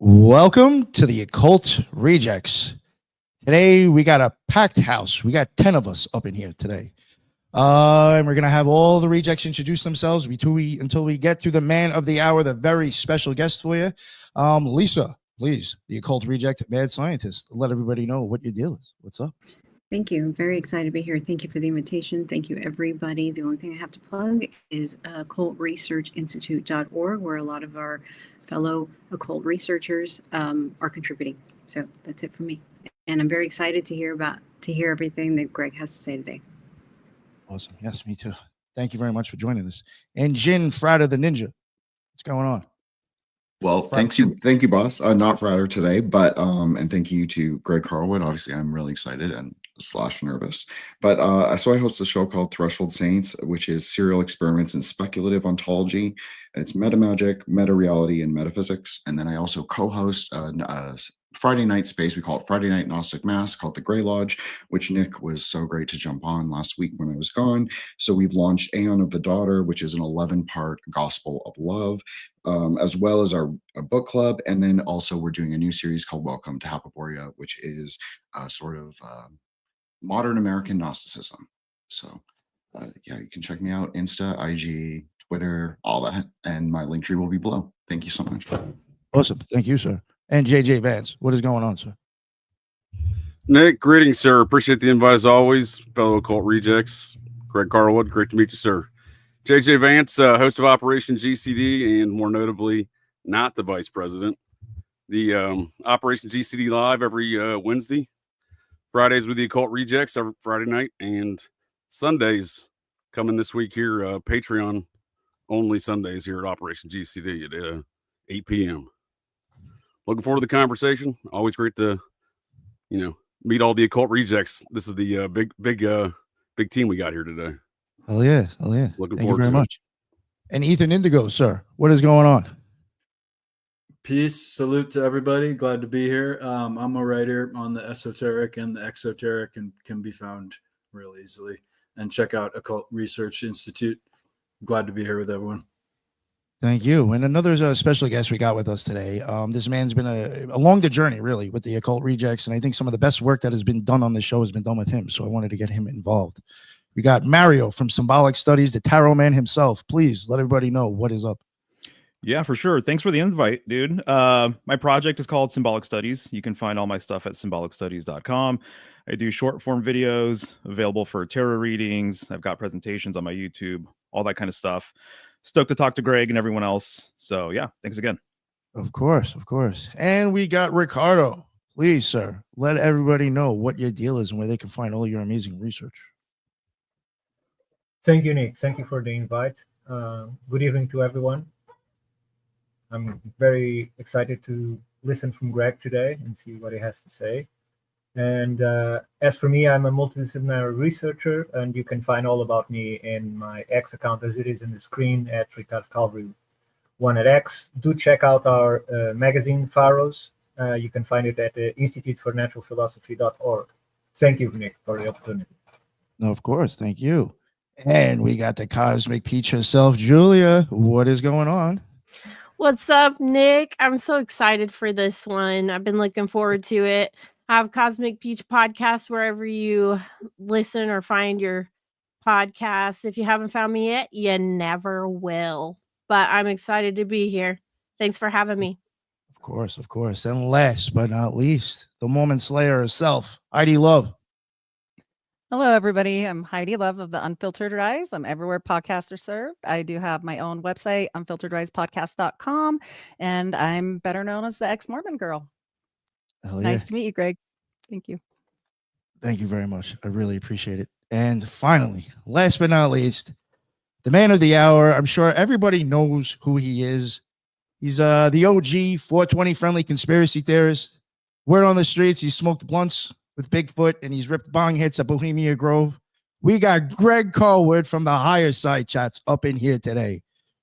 Welcome to the Occult Rejects. Today we got a packed house. We got 10 of us up in here today. And we're going to have all the rejects introduce themselves until we get to the man of the hour, the very special guest for you. Lisa, please, the Occult Reject Mad Scientist. Let everybody know what your deal is. What's up? Thank you. I'm very excited to be here. Thank you for the invitation. Thank you, everybody. The only thing I have to plug is occultresearchinstitute.org, where a lot of our fellow occult researchers are contributing. So that's it for me. And I'm very excited to hear everything that Greg has to say today. Awesome. Yes, me too. Thank you very much for joining us. And Jin Frada the Ninja. What's going on? Well, thank you, boss. Not Fratter today, but and thank you to Greg Carlwood. Obviously, I'm really excited and / nervous. But so I host a show called Threshold Saints, which is serial experiments in speculative ontology. It's meta magic, meta reality, and metaphysics. And then I also co-host a Friday night space. We call it Friday Night Gnostic Mass, called the Grey Lodge, which Nick was so great to jump on last week when I was gone. So we've launched Aeon of the Daughter, which is an 11-part gospel of love, as well as our book club. And then also we're doing a new series called Welcome to Hapaboria, which is sort of modern American Gnosticism. So yeah, you can check me out, Insta, IG, Twitter, all that. And my link tree will be below. Thank you so much. Awesome. Thank you, sir. And JJ Vance, what is going on, sir? Nick, greetings, sir. Appreciate the invite as always. Fellow Occult Rejects, Greg Carlwood, great to meet you, sir. JJ Vance, host of Operation GCD, and more notably, not the vice president. The Operation GCD live every Wednesday, Fridays with the Occult Rejects every Friday night, and Sundays coming this week here, Patreon only Sundays here at Operation GCD at 8 p.m. Looking forward to the conversation. Always great to, meet all the Occult Rejects. This is the big team we got here today. Hell yeah. Hell yeah. Looking Thank forward you very to much. And Ethan Indigo, sir, what is going on? Peace, salute to everybody. Glad to be here. I'm a writer on the esoteric and the exoteric and can be found real easily. And check out Occult Research Institute. Glad to be here with everyone. Thank you. And another special guest we got with us today. This man's been along the journey, really, with the Occult Rejects. And I think some of the best work that has been done on this show has been done with him. So I wanted to get him involved. We got Mario from Symbolic Studies, the tarot man himself. Please let everybody know what is up. Yeah, for sure. Thanks for the invite, dude. My project is called Symbolic Studies. You can find all my stuff at symbolicstudies.com. I do short form videos available for tarot readings. I've got presentations on my YouTube, all that kind of stuff. Stoked to talk to Greg and everyone else. So yeah, thanks again. Of course, of course. And we got Ricardo. Please, sir, let everybody know what your deal is and where they can find all your amazing research. Thank you, Nick. Thank you for the invite. Good evening to everyone. I'm very excited to listen from Greg today and see what he has to say. And as for me, I'm a multidisciplinary researcher, and you can find all about me in my X account as it is in the screen at Ricardo Calvary 1 at X. Do check out our magazine, Pharaohs. You can find it at the institutefornaturalphilosophy.org. Thank you, Nick, for the opportunity. No, of course. Thank you. And we got the Cosmic Peach herself, Julia. What is going on? What's up, Nick? I'm so excited for this one. I've been looking forward to it. I have Cosmic Peach podcast wherever you listen or find your podcast. If you haven't found me yet, you never will. But I'm excited to be here. Thanks for having me. Of course, of course. And last but not least, the Mormon Slayer herself, Heidi Love. Hello, everybody. I'm Heidi Love of the Unfiltered Rise. I'm everywhere podcasts are served. I do have my own website, unfilteredrisepodcast.com, and I'm better known as the ex-Mormon girl. Hell Nice yeah. to meet you, Greg. Thank you. Thank you very much. I really appreciate it. And finally, last but not least, the man of the hour. I'm sure everybody knows who he is. He's the OG 420 friendly conspiracy theorist. Word on the streets, he smoked blunts with Bigfoot and he's ripped bong hits at Bohemia Grove. We got Greg Carlwood from the Higherside Chats up in here today.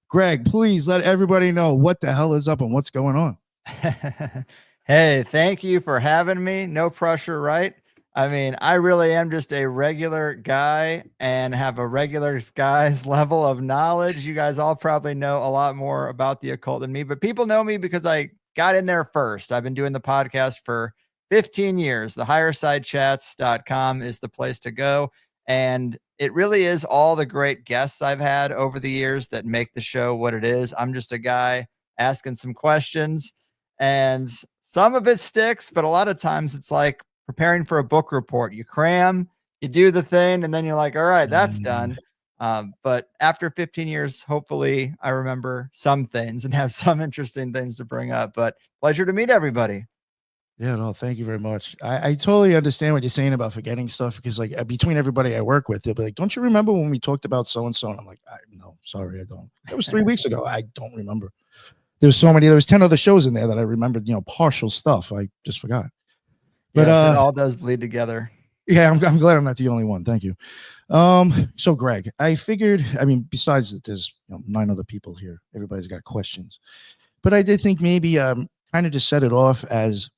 Greg, please let everybody know what the hell is up and what's going on. Hey, thank you for having me. No pressure, right? I mean, I really am just a regular guy and have a regular guy's level of knowledge. You guys all probably know a lot more about the occult than me, but people know me because I got in there first. I've been doing the podcast for 15 years. The Highersidechats.com is the place to go. And it really is all the great guests I've had over the years that make the show what it is. I'm just a guy asking some questions, and some of it sticks, but a lot of times it's like preparing for a book report. You cram, you do the thing, and then you're like, all right, that's done. But after 15 years, hopefully I remember some things and have some interesting things to bring up. But pleasure to meet everybody. Yeah, no, thank you very much. I totally understand what you're saying about forgetting stuff, because like between everybody I work with, they'll be like, don't you remember when we talked about so-and-so? And I'm like, no, sorry, I don't. That was 3 weeks ago. I don't remember. There was 10 other shows in there that I remembered, partial stuff. I just forgot. But yes, it all does bleed together. Yeah, I'm glad I'm not the only one. Thank you. So Greg, I figured, besides that there's 9 other people here, everybody's got questions, but I did think maybe kind of just set it off as,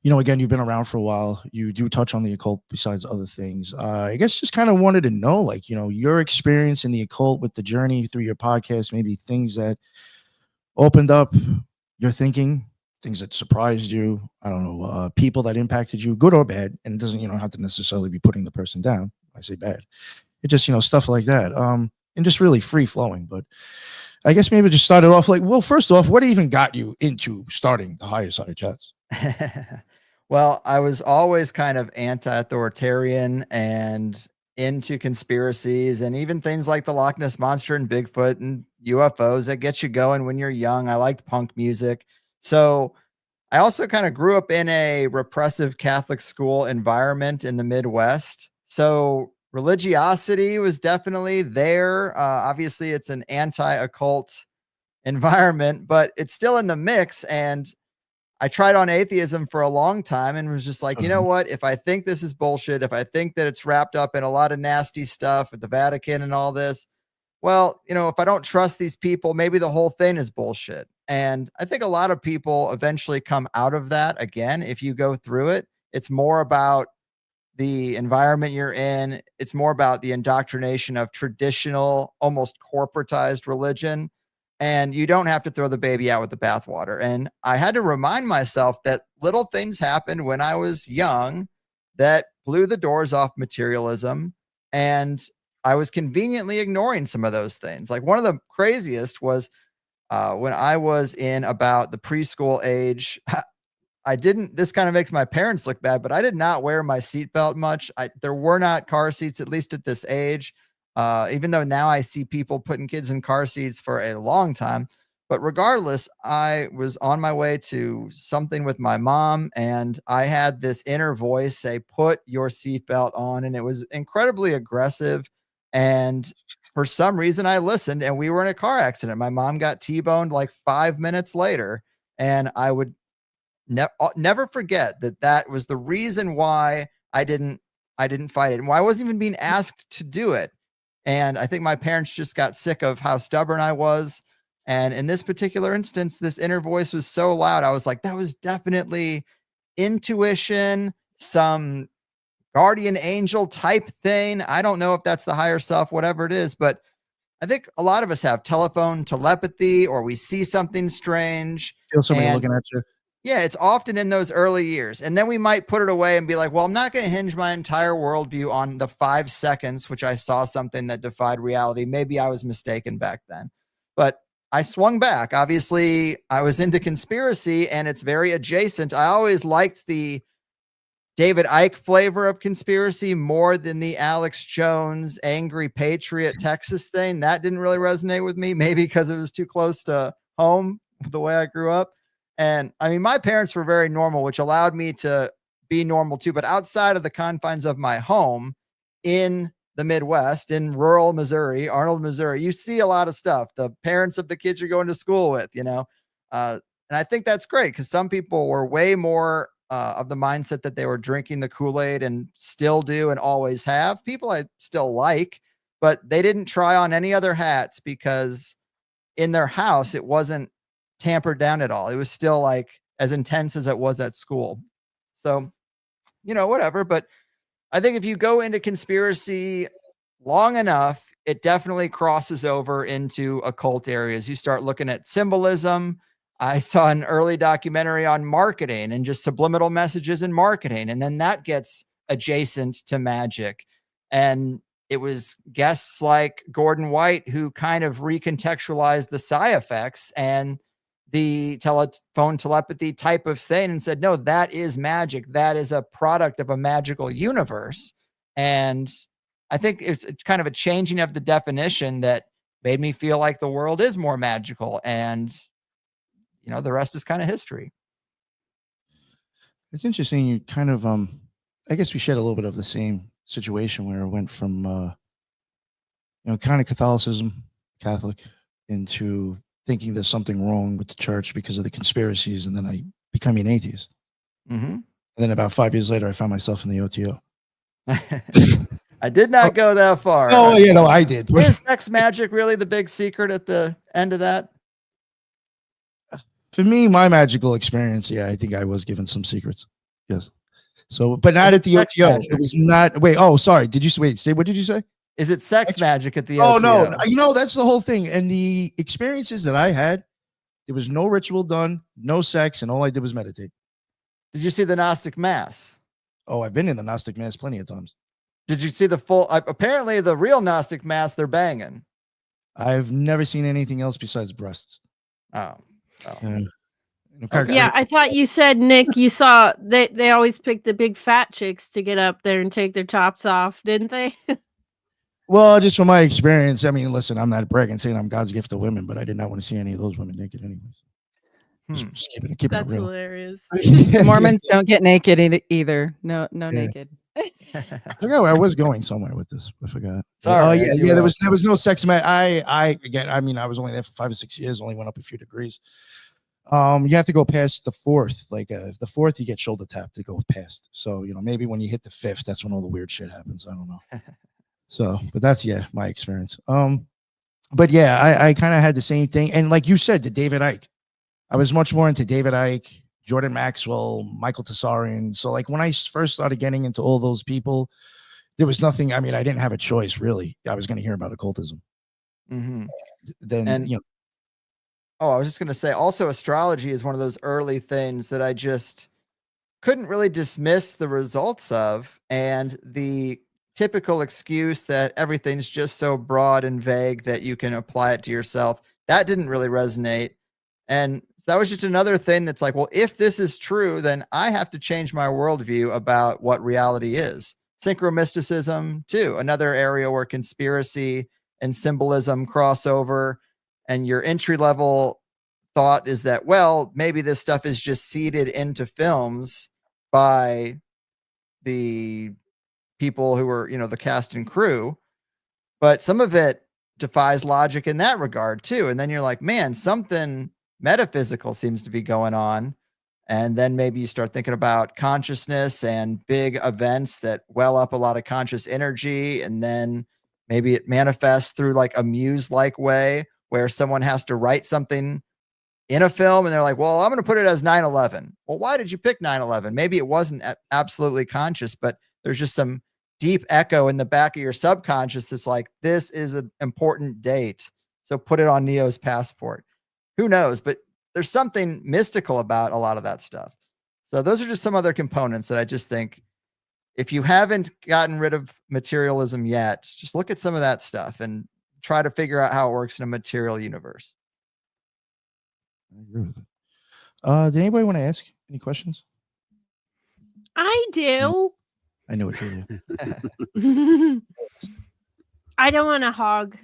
again, you've been around for a while. You do touch on the occult besides other things. I guess just kind of wanted to know, like, your experience in the occult with the journey through your podcast, maybe things that opened up your thinking, things that surprised you. I don't know, people that impacted you, good or bad. And it doesn't, have to necessarily be putting the person down. I say bad. It just, stuff like that. And just really free flowing. But I guess maybe just started off like, well, first off, what even got you into starting the Higherside Chats? Well, I was always kind of anti-authoritarian and into conspiracies, and even things like the Loch Ness Monster and Bigfoot and UFOs that get you going when you're young. I liked punk music. So I also kind of grew up in a repressive Catholic school environment in the Midwest. So religiosity was definitely there. Obviously, it's an anti-occult environment, but it's still in the mix. And I tried on atheism for a long time and was just like, you know what? If I think this is bullshit, if I think that it's wrapped up in a lot of nasty stuff with the Vatican and all this, well, if I don't trust these people, maybe the whole thing is bullshit. And I think a lot of people eventually come out of that. Again, if you go through it, it's more about the environment you're in. It's more about the indoctrination of traditional, almost corporatized religion. And you don't have to throw the baby out with the bathwater. And I had to remind myself that little things happened when I was young that blew the doors off materialism. And I was conveniently ignoring some of those things. Like one of the craziest was when I was in about the preschool age. This kind of makes my parents look bad, but I did not wear my seatbelt much. There were not car seats, at least at this age. Even though now I see people putting kids in car seats for a long time. But regardless, I was on my way to something with my mom, and I had this inner voice say, put your seatbelt on. And it was incredibly aggressive. And for some reason, I listened, and we were in a car accident. My mom got T-boned like 5 minutes later. And I would never forget that was the reason why I didn't fight it, and why I wasn't even being asked to do it. And I think my parents just got sick of how stubborn I was. And in this particular instance, this inner voice was so loud. I was like, that was definitely intuition, some guardian angel type thing. I don't know if that's the higher self, whatever it is, but I think a lot of us have telephone telepathy, or we see something strange. Feel somebody looking at you. Yeah, it's often in those early years. And then we might put it away and be like, well, I'm not going to hinge my entire worldview on the 5 seconds, which I saw something that defied reality. Maybe I was mistaken back then. But I swung back. Obviously, I was into conspiracy, and it's very adjacent. I always liked the David Icke flavor of conspiracy more than the Alex Jones angry patriot Texas thing. That didn't really resonate with me, maybe because it was too close to home, the way I grew up. And I mean, my parents were very normal, which allowed me to be normal too. But outside of the confines of my home in the Midwest, in rural Missouri, Arnold, Missouri, you see a lot of stuff. The parents of the kids you're going to school with, and I think that's great, because some people were way more of the mindset that they were drinking the Kool-Aid, and still do and always have. People I still like, but they didn't try on any other hats, because in their house, it wasn't tampered down at all. It was still like as intense as it was at school. So, whatever. But I think if you go into conspiracy long enough, it definitely crosses over into occult areas. You start looking at symbolism. I saw an early documentary on marketing and just subliminal messages in marketing. And then that gets adjacent to magic. And it was guests like Gordon White who kind of recontextualized the psi effects and the telephone telepathy type of thing and said, no, that is magic. That is a product of a magical universe. And I think it's kind of a changing of the definition that made me feel like the world is more magical. And, you know, the rest is kind of history. It's interesting. You kind of, I guess we shared a little bit of the same situation where it went from, you know, kind of Catholicism, Catholic, into thinking there's something wrong with the church because of the conspiracies. And then I became an atheist. Mm-hmm. And then about 5 years later, I found myself in the OTO. I did not go that far. Oh, you know, I did. Is sex magic really the big secret at the end of that? For me, my magical experience, yeah, I think I was given some secrets. Yes. So, but not at the sex OTO. magic? It was not. Wait. Oh, sorry. Did you wait? Say what did you say? Is it sex magic at the Oh OTO? no. You know that's the whole thing. And the experiences that I had, there was no ritual done, no sex, and all I did was meditate. Did you see the Gnostic Mass? Oh, I've been in the Gnostic Mass plenty of times. Did you see the full? Apparently, the real Gnostic Mass, they're banging. I've never seen anything else besides breasts. Oh. Yeah, I thought you said, Nick, you saw they always pick the big fat chicks to get up there and take their tops off, didn't they? Well, just from my experience, I mean, listen, I'm not bragging saying I'm God's gift to women, but I did not want to see any of those women naked anyways. Just keeping it That's real. hilarious. Mormons don't get naked either. No, naked. I forgot where I was going somewhere with this. I forgot. Sorry, yeah. There was no sex. I mean, I was only there for 5 or 6 years. Only went up a few degrees. You have to go past the fourth. Like the fourth, you get shoulder tap to go past. So you know, maybe when you hit the fifth, that's when all the weird shit happens. I don't know. So, but that's my experience. But yeah, I kind of had the same thing. And like you said, the David Icke, I was much more into David Icke, Jordan Maxwell, Michael Tessarian. So like when I first started getting into all those people, there was nothing. I mean, I didn't have a choice really. I was going to hear about occultism. Mm-hmm. Then you know. Oh, I was just going to say also astrology is one of those early things that I just couldn't really dismiss the results of. And the typical excuse that everything's just so broad and vague that you can apply it to yourself, that didn't really resonate. And so that was just another thing that's like, well, if this is true, then I have to change my worldview about what reality is. Synchromysticism, too, another area where conspiracy and symbolism cross over. And your entry level thought is that, well, maybe this stuff is just seeded into films by the people who are, you know, the cast and crew. But some of it defies logic in that regard, too. And then you're like, man, something metaphysical seems to be going on. And then maybe you start thinking about consciousness and big events that well up a lot of conscious energy. And then maybe it manifests through like a muse-like way, where someone has to write something in a film and they're like, well, I'm going to put it as 9/11. Well, why did you pick 9/11? Maybe it wasn't absolutely conscious, but there's just some deep echo in the back of your subconscious that's like, this is an important date, so put it on Neo's passport. Who knows? But there's something mystical about a lot of that stuff. So those are just some other components that I just think, if you haven't gotten rid of materialism yet, just look at some of that stuff and try to figure out how it works in a material universe. I agree with it. Did anybody want to ask any questions? I do. I know what you do. I don't want to hog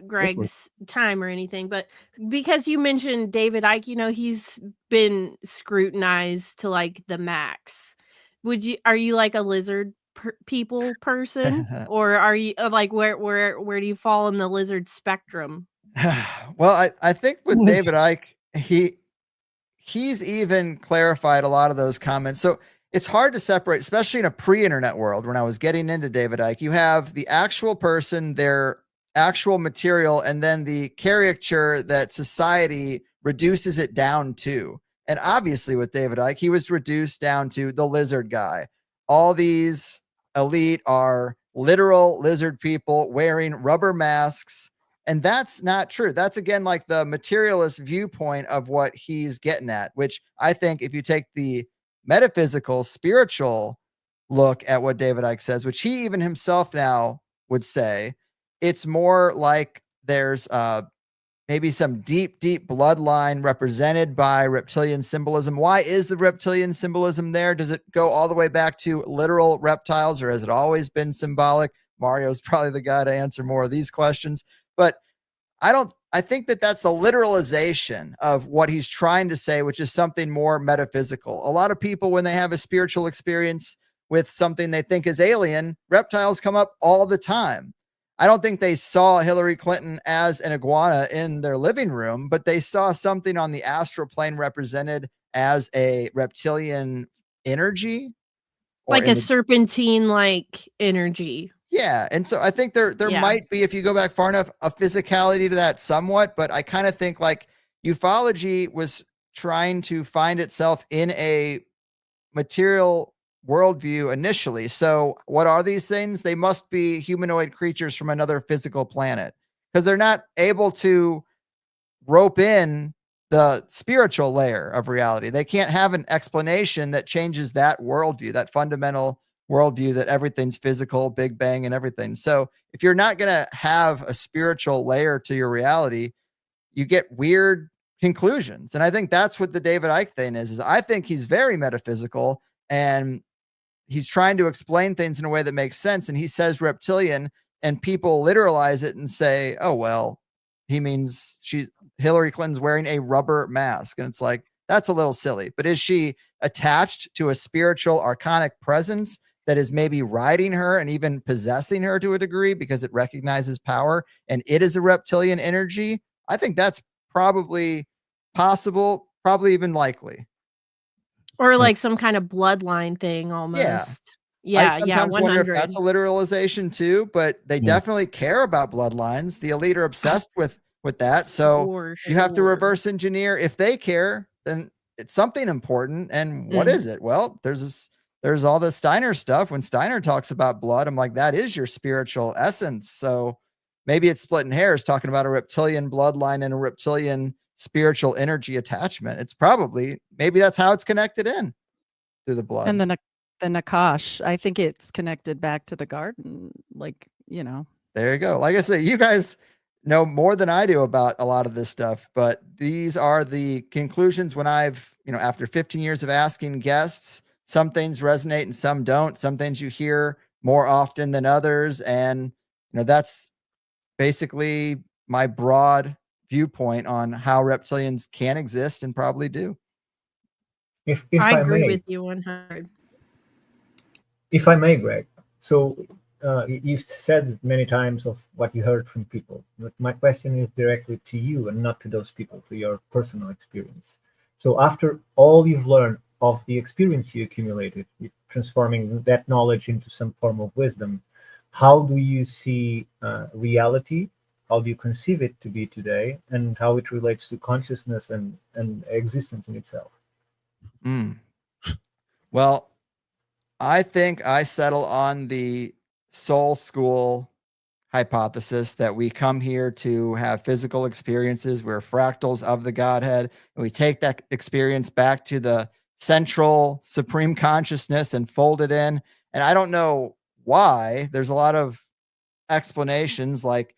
Greg's time or anything, but because you mentioned David Icke, you know, he's been scrutinized to like the max. Are you like a lizard people person, or are you like where do you fall in the lizard spectrum? Well, I think with David Icke, he's even clarified a lot of those comments. So it's hard to separate, especially in a pre-internet world. When I was getting into David Icke, you have the actual person, their actual material, and then the caricature that society reduces it down to. And obviously with David Icke, he was reduced down to the lizard guy. All these elite are literal lizard people wearing rubber masks And that's not true. That's again like the materialist viewpoint of what he's getting at, which I think if you take the metaphysical, spiritual look at what David Icke says, which he even himself now would say, it's more like there's maybe some deep, deep bloodline represented by reptilian symbolism. Why is the reptilian symbolism there? Does it go all the way back to literal reptiles, or has it always been symbolic? Mario's probably the guy to answer more of these questions. But I think that that's a literalization of what he's trying to say, which is something more metaphysical. A lot of people, when they have a spiritual experience with something they think is alien, reptiles come up all the time. I don't think they saw Hillary Clinton as an iguana in their living room, but they saw something on the astral plane represented as a reptilian energy. Like a serpentine like energy. Yeah. And so I think there might be, if you go back far enough, a physicality to that somewhat, but I kind of think like ufology was trying to find itself in a material worldview initially. So what are these things? They must be humanoid creatures from another physical planet, because they're not able to rope in the spiritual layer of reality. They can't have an explanation that changes that worldview, that fundamental worldview that everything's physical, Big Bang and everything. So if you're not going to have a spiritual layer to your reality, you get weird conclusions. And I think that's what the David Icke thing is I think he's very metaphysical, and he's trying to explain things in a way that makes sense. And he says reptilian, and people literalize it and say, oh, well, he means Hillary Clinton's wearing a rubber mask. And it's like, that's a little silly. But is she attached to a spiritual archonic presence that is maybe riding her and even possessing her to a degree because it recognizes power and it is a reptilian energy? I think that's probably possible, probably even likely. Or like some kind of bloodline thing almost. Yeah. I sometimes wonder if that's a literalization too, but they definitely care about bloodlines. The elite are obsessed with that. So you have to reverse engineer. If they care, then it's something important. And what is it? Well, there's all the Steiner stuff. When Steiner talks about blood, I'm like, that is your spiritual essence. So maybe it's splitting hairs talking about a reptilian bloodline and a reptilian spiritual energy attachment. It's probably, maybe that's how it's connected in through the blood. And the Nakash, I think it's connected back to the garden. Like, you know, there you go. Like I said, you guys know more than I do about a lot of this stuff, but these are the conclusions when I've, after 15 years of asking guests, some things resonate and some don't. Some things you hear more often than others. And, that's basically my broad viewpoint on how reptilians can exist and probably do. If I agree with you 100. If I may, Greg. So you said many times of what you heard from people, but my question is directly to you and not to those people, to your personal experience. So after all you've learned of the experience you accumulated, transforming that knowledge into some form of wisdom, how do you see reality? How do you conceive it to be today, and how it relates to consciousness and existence in itself? Well, I think I settle on the soul school hypothesis that we come here to have physical experiences. We're fractals of the Godhead, and we take that experience back to the central supreme consciousness and fold it in. And I don't know why. There's a lot of explanations, like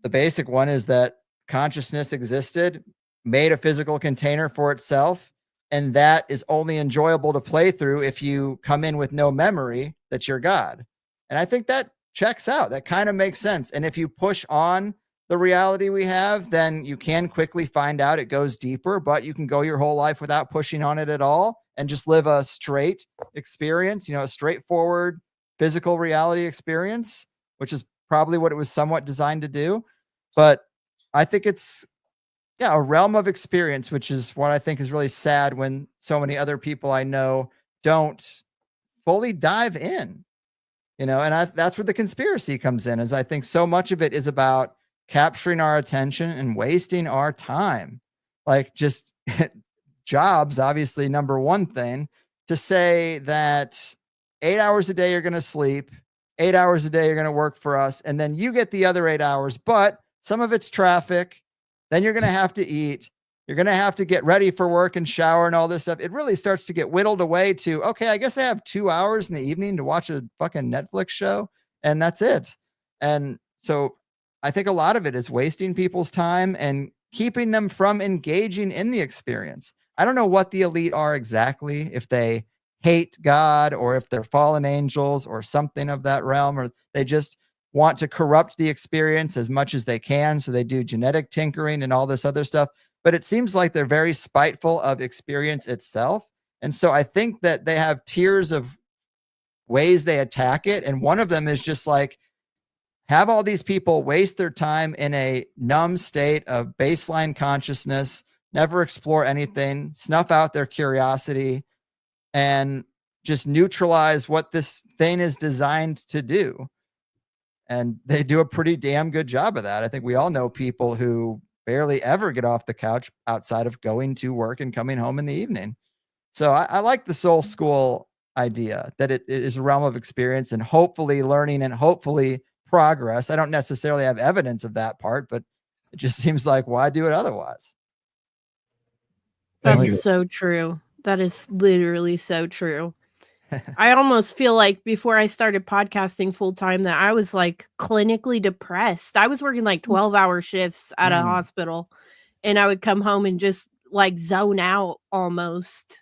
the basic one is that consciousness existed, made a physical container for itself, and that is only enjoyable to play through if you come in with no memory that you're God. And I think that checks out. That kind of makes sense. And if you push on the reality we have, then you can quickly find out it goes deeper, but you can go your whole life without pushing on it at all and just live a straight experience, a straightforward physical reality experience, which is probably what it was somewhat designed to do. But I think it's, a realm of experience, which is what I think is really sad when so many other people I know don't fully dive in, and that's where the conspiracy comes in, is I think so much of it is about capturing our attention and wasting our time. Like, just jobs, obviously, number one thing, to say that 8 hours a day you're going to sleep, 8 hours a day you're going to work for us, and then you get the other 8 hours, but some of it's traffic. Then you're going to have to eat. You're going to have to get ready for work and shower and all this stuff. It really starts to get whittled away to, okay, I guess I have 2 hours in the evening to watch a fucking Netflix show, and that's it. And so I think a lot of it is wasting people's time and keeping them from engaging in the experience. I don't know what the elite are exactly, if they hate God or if they're fallen angels or something of that realm, or they just want to corrupt the experience as much as they can. So they do genetic tinkering and all this other stuff. But it seems like they're very spiteful of experience itself. And so I think that they have tiers of ways they attack it. And one of them is just like, have all these people waste their time in a numb state of baseline consciousness, never explore anything, snuff out their curiosity, and just neutralize what this thing is designed to do. And they do a pretty damn good job of that. I think we all know people who barely ever get off the couch outside of going to work and coming home in the evening. So I like the soul school idea that it is a realm of experience and hopefully learning and hopefully progress. I don't necessarily have evidence of that part, but it just seems like, why do it otherwise? That Thank is you. so true. That is literally so true. I almost feel like before I started podcasting full time that I was like clinically depressed. I was working like 12-hour shifts at a hospital, and I would come home and just like zone out almost.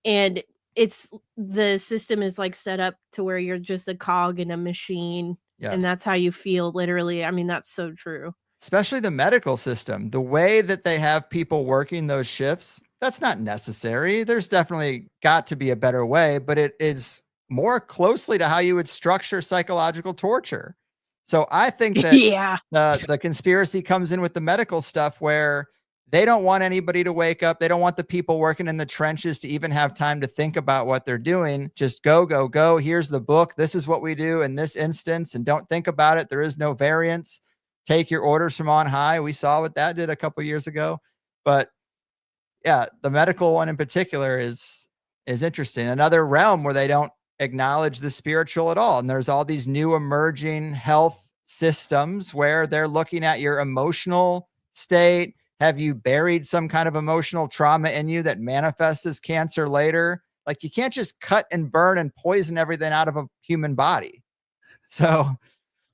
And the system is like set up to where you're just a cog in a machine. Yes. And that's how you feel literally. I mean, that's so true. Especially the medical system, the way that they have people working those shifts, that's not necessary. There's definitely got to be a better way, but it is more closely to how you would structure psychological torture. So I think that Yeah. the conspiracy comes in with the medical stuff where they don't want anybody to wake up. They don't want the people working in the trenches to even have time to think about what they're doing. Just go, go, go. Here's the book. This is what we do in this instance. And don't think about it. There is no variance. Take your orders from on high. We saw what that did a couple years ago. But yeah, the medical one in particular is interesting. Another realm where they don't acknowledge the spiritual at all. And there's all these new emerging health systems where they're looking at your emotional state. Have you buried some kind of emotional trauma in you that manifests as cancer later? Like, you can't just cut and burn and poison everything out of a human body. So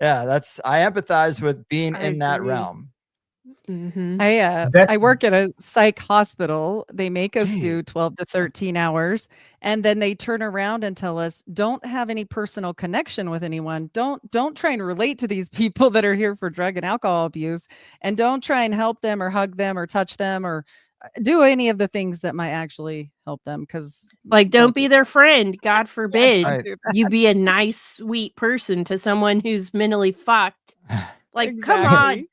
yeah, I empathize with being in that realm. Mm-hmm. I work at a psych hospital. They make us do 12 to 13 hours, and then they turn around and tell us, don't have any personal connection with anyone. Don't try and relate to these people that are here for drug and alcohol abuse, and don't try and help them or hug them or touch them or do any of the things that might actually help them. Because like, don't be their friend. God forbid Right. you be a nice, sweet person to someone who's mentally fucked. Like, come on. Exactly.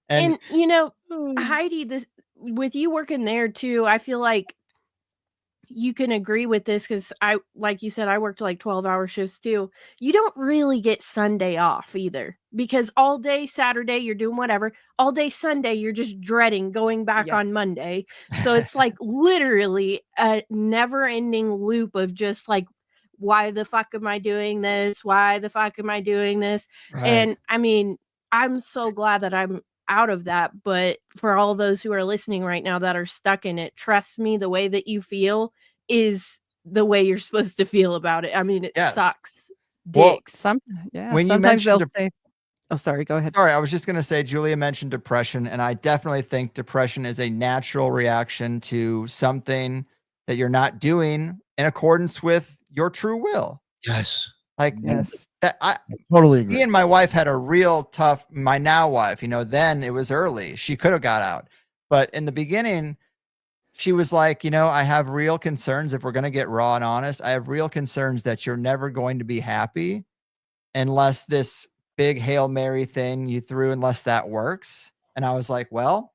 And you know, Heidi, this with you working there too, I feel like you can agree with this because like you said, I worked like 12-hour shifts too. You don't really get Sunday off either, because all day Saturday you're doing whatever. All day Sunday you're just dreading going back on Monday. So it's like literally a never-ending loop of just like, why the fuck am I doing this? Why the fuck am I doing this? Right. And I mean, I'm so glad that I'm out of that. But for all those who are listening right now that are stuck in it, trust me, the way that you feel is the way you're supposed to feel about it. I mean, it sucks. Well, Dicks. when you sometimes they'll mentioned say, oh, sorry, go ahead. Sorry, I was just going to say, Julia mentioned depression, and I definitely think depression is a natural reaction to something that you're not doing in accordance with your true will. Yes. Like, Yes. that I Totally agree. me and my wife had a real tough, my now wife, then it was early. She could have got out. But in the beginning, she was like, I have real concerns. If we're going to get raw and honest, I have real concerns that you're never going to be happy unless this big Hail Mary thing you threw, unless that works. And I was like, well,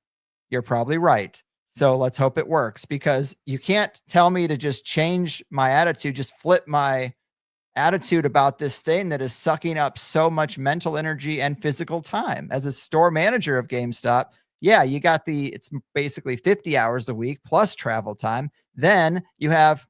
you're probably right. So let's hope it works, because you can't tell me to just change my attitude, just flip my attitude about this thing that is sucking up so much mental energy and physical time. As a store manager of GameStop, yeah, you got it's basically 50 hours a week plus travel time. Then you have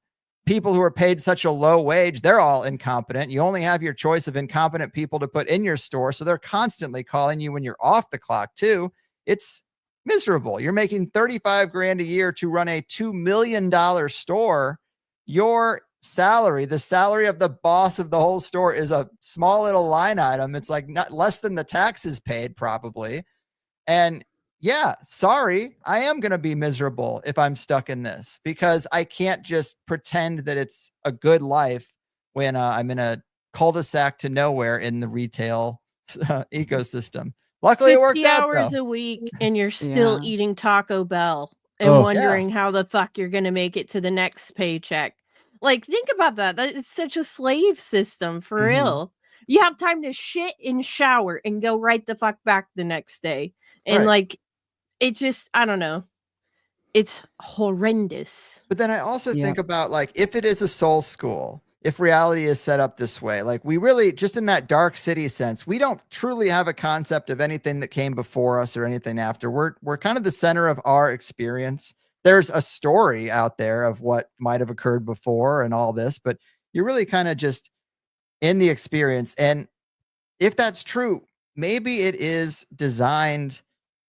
people who are paid such a low wage, they're all incompetent. You only have your choice of incompetent people to put in your store. So they're constantly calling you when you're off the clock too. It's miserable. You're making 35 grand a year to run a $2 million store. Your salary, the salary of the boss of the whole store, is a small little line item. It's like not less than the taxes paid probably. And yeah, sorry, I am going to be miserable if I'm stuck in this, because I can't just pretend that it's a good life when I'm in a cul-de-sac to nowhere in the retail ecosystem. Luckily, it worked 50 out, hours though. a week and you're still Yeah. eating Taco Bell and Oh. wondering how the fuck you're going to make it to the next paycheck. Like, think about that. It's such a slave system for Mhm. real. You have time to shit and shower and go right the fuck back the next day. And Right. like, it just, I don't know. It's horrendous. But then I also Yep. think about, like, if it is a soul school, if reality is set up this way, like, we really, just in that dark city sense, we don't truly have a concept of anything that came before us or anything after. We're kind of the center of our experience. There's a story out there of what might have occurred before and all this, but you're really kind of just in the experience. And if that's true, maybe it is designed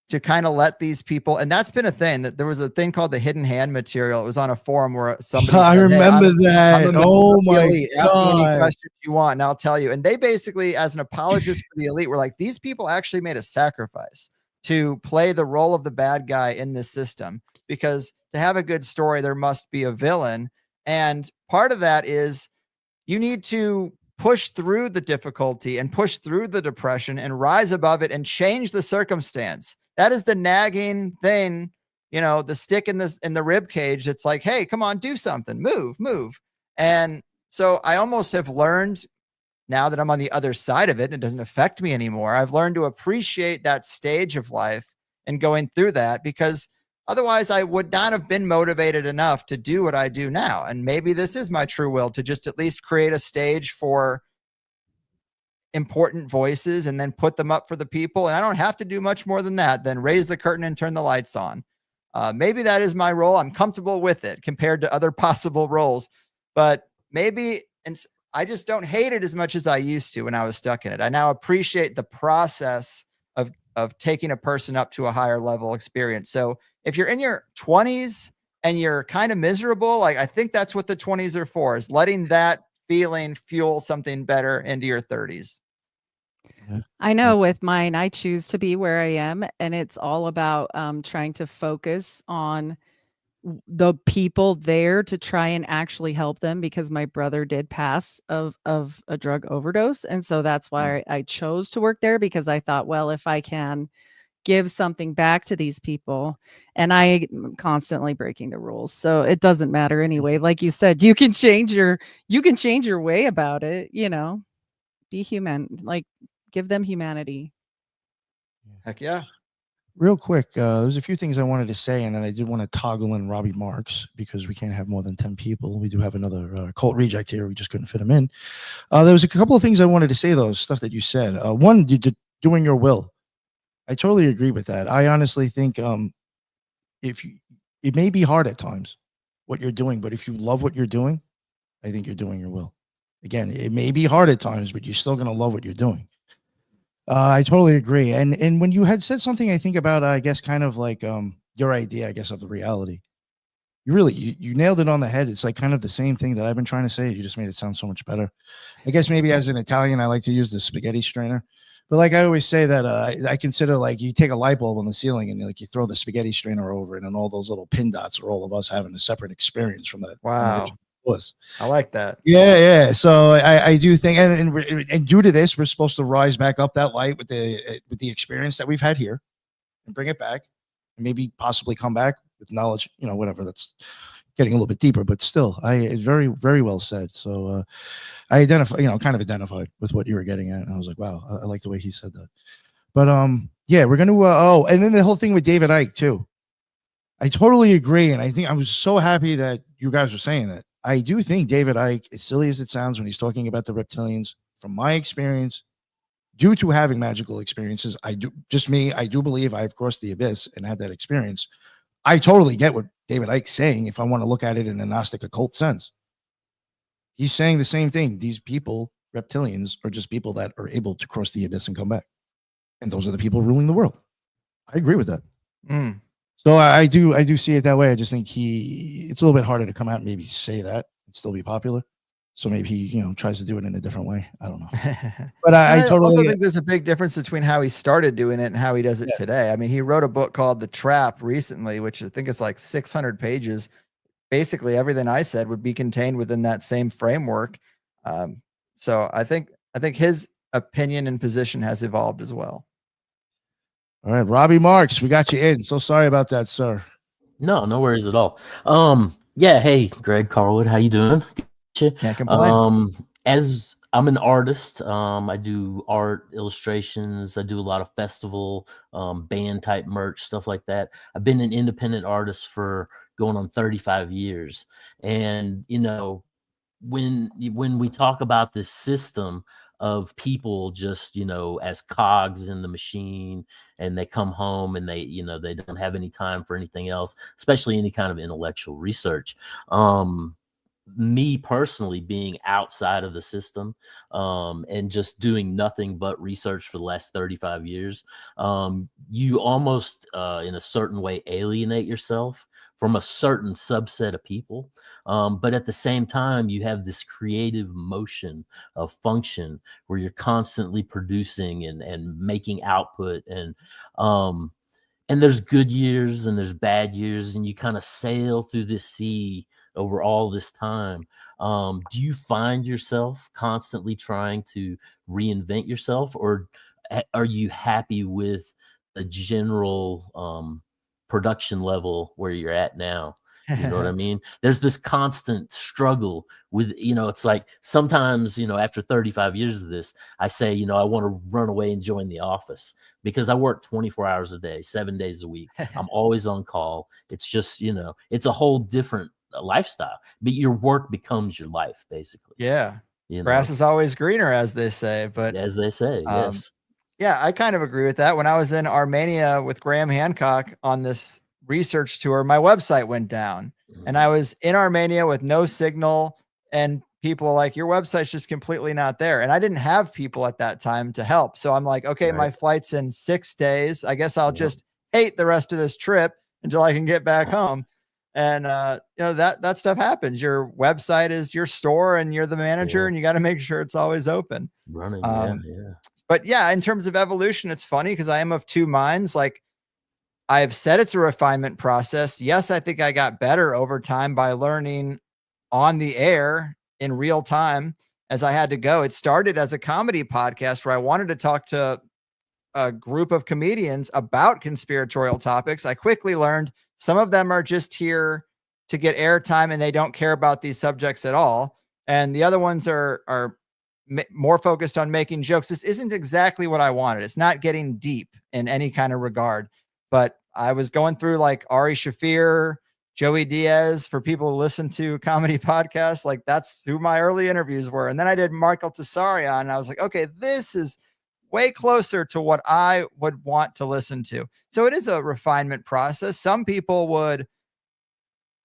to kind of let these people, and that's been a thing, that there was a thing called the hidden hand material. It was on a forum where somebody I said, "Hey, remember I'm that. a member Oh of the my elite. Ask me any God. questions you want and I'll tell you." And they basically, as an apologist for the elite, were like, these people actually made a sacrifice to play the role of the bad guy in this system, because to have a good story, there must be a villain. And part of that is you need to push through the difficulty and push through the depression and rise above it and change the circumstance. That is the nagging thing, the stick in the rib cage. It's like, hey, come on, do something, move. And so I almost have learned, now that I'm on the other side of it and it doesn't affect me anymore, I've learned to appreciate that stage of life and going through that, because otherwise I would not have been motivated enough to do what I do now. And maybe this is my true will, to just at least create a stage for important voices and then put them up for the people. And I don't have to do much more than that, then raise the curtain and turn the lights on. Maybe that is my role. I'm comfortable with it compared to other possible roles, but maybe, and I just don't hate it as much as I used to when I was stuck in it. I now appreciate the process of taking a person up to a higher level experience. So if you're in your 20s and you're kind of miserable, like, I think that's what the 20s are for, is letting that feeling fuel something better into your 30s. I know with mine, I choose to be where I am, and it's all about trying to focus on the people there to try and actually help them, because my brother did pass of a drug overdose. And so that's why I chose to work there, because I thought, well, if I can give something back to these people, and I am constantly breaking the rules, so it doesn't matter anyway. Like you said, you can change your way about it, be human, like give them humanity. Heck yeah. Real quick, there's a few things I wanted to say, and then I did want to toggle in Robby Marx, because we can't have more than 10 people. We do have another cult reject here. We just couldn't fit him in. There was a couple of things I wanted to say, though, stuff that you said. One, doing your will. I totally agree with that. I honestly think it may be hard at times what you're doing, but if you love what you're doing, I think you're doing your will. Again, it may be hard at times, but you're still going to love what you're doing. I totally agree. And when you had said something, I think about, I guess, kind of like your idea, I guess, of the reality. You nailed it on the head. It's like kind of the same thing that I've been trying to say. You just made it sound so much better. I guess maybe as an Italian, I like to use the spaghetti strainer. But like I always say that I consider, like, you take a light bulb on the ceiling and like you throw the spaghetti strainer over it, and all those little pin dots are all of us having a separate experience from that. Wow. I like that. Yeah. So I do think, and due to this, we're supposed to rise back up that light with the experience that we've had here, and bring it back, and maybe possibly come back with knowledge. Whatever. That's getting a little bit deeper, but still, it's very, very well said. So I kind of identified with what you were getting at, and I was like, wow, I like the way he said that. But yeah, we're gonna and then the whole thing with David Icke too. I totally agree, and I think I was so happy that you guys were saying that. I do think David Icke, as silly as it sounds when he's talking about the reptilians, from my experience, due to having magical experiences, I do believe I've crossed the abyss and had that experience. I totally get what David Icke's saying if I want to look at it in a Gnostic occult sense. he's saying the same thing. These people, reptilians, are just people that are able to cross the abyss and come back. And those are the people ruling the world. I agree with that. Mm. So I do see it that way. I just think it's a little bit harder to come out and maybe say that and still be popular. So maybe he, tries to do it in a different way. I don't know. But I also totally think there's a big difference between how he started doing it and how he does it today. I mean, he wrote a book called The Trap recently, which I think is like 600 pages. Basically, everything I said would be contained within that same framework. So I think his opinion and position has evolved as well. All right, Robby Marx, we got you in. So sorry about that, sir. No worries at all. Yeah, hey, Greg Carlwood, how you doing? Can't complain. As I'm an artist, I do art illustrations. I do a lot of festival, band type merch, stuff like that. I've been an independent artist for going on 35 years. And, when we talk about this system of people just, as cogs in the machine, and they come home and they don't have any time for anything else, especially any kind of intellectual research. Me personally, being outside of the system, and just doing nothing but research for the last 35 years, you almost, in a certain way, alienate yourself from a certain subset of people. But at the same time, you have this creative motion of function where you're constantly producing and making output, and there's good years and there's bad years, and you kind of sail through this sea over all this time. Do you find yourself constantly trying to reinvent yourself, or are you happy with the general production level where you're at now? You know what I mean? There's this constant struggle with, it's like sometimes, after 35 years of this, I say, I want to run away and join the office because I work 24 hours a day, 7 days a week. I'm always on call. It's just, it's a whole different lifestyle, but your work becomes your life, basically. Yeah. Grass is always greener, as they say. But as they say, yes. Yeah, I kind of agree with that. When I was in Armenia with Graham Hancock on this research tour, my website went down, and I was in Armenia with no signal, and people are like, your website's just completely not there. And I didn't have people at that time to help. So I'm like, okay, my flight's in 6 days. I guess I'll just hate the rest of this trip until I can get back home. And that stuff happens. Your website is your store, and you're the manager, and you got to make sure it's always open. Running, But yeah, in terms of evolution, it's funny because I am of two minds. Like, I've said it's a refinement process. Yes, I think I got better over time by learning on the air in real time as I had to go. It started as a comedy podcast where I wanted to talk to a group of comedians about conspiratorial topics. I quickly learned some of them are just here to get airtime and they don't care about these subjects at all. And the other ones are more focused on making jokes. This isn't exactly what I wanted. It's not getting deep in any kind of regard. But I was going through like Ari Shafir, Joey Diaz, for people who listen to comedy podcasts. Like, that's who my early interviews were. And then I did Marco Tessarion, and I was like, okay, this is way closer to what I would want to listen to. So it is a refinement process. Some people would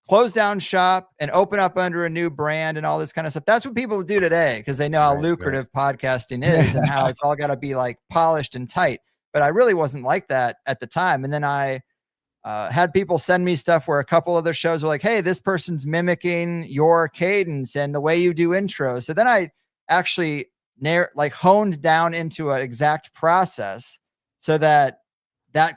close down shop and open up under a new brand and all this kind of stuff. That's what people do today because they know how lucrative podcasting is and how it's all got to be like polished and tight. But I really wasn't like that at the time. And then I had people send me stuff where a couple other shows were like, hey, this person's mimicking your cadence and the way you do intros. So then I actually honed down into an exact process so that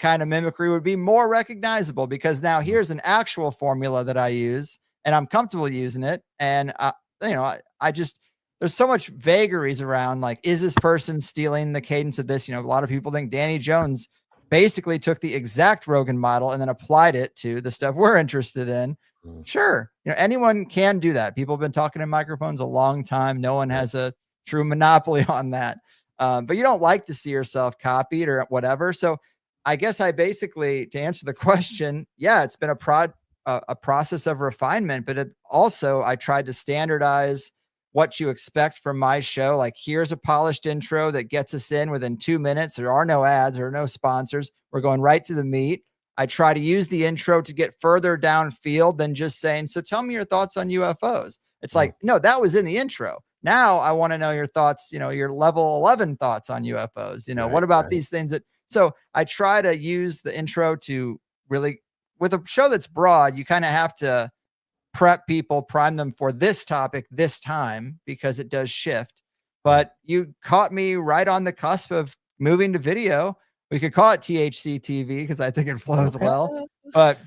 kind of mimicry would be more recognizable, because now here's an actual formula that I use and I'm comfortable using it. And, I just, there's so much vagaries around, like, is this person stealing the cadence of this? A lot of people think Danny Jones basically took the exact Rogan model and then applied it to the stuff we're interested in. Sure. Anyone can do that. People have been talking in microphones a long time. No one has a true monopoly on that. But you don't like to see yourself copied or whatever. So I guess I basically, to answer the question, yeah, it's been a process of refinement, but I tried to standardize what you expect from my show. Like, here's a polished intro that gets us in within 2 minutes. There are no ads, there are no sponsors. We're going right to the meat. I try to use the intro to get further downfield than just saying, so tell me your thoughts on UFOs. It's like, no, that was in the intro. Now I want to know your thoughts, your level 11 thoughts on UFOs. What about these things so I try to use the intro to really, with a show that's broad, you kind of have to prep people, prime them for this topic this time, because it does shift. But you caught me right on the cusp of moving to video. We could call it THC TV because I think it flows well, but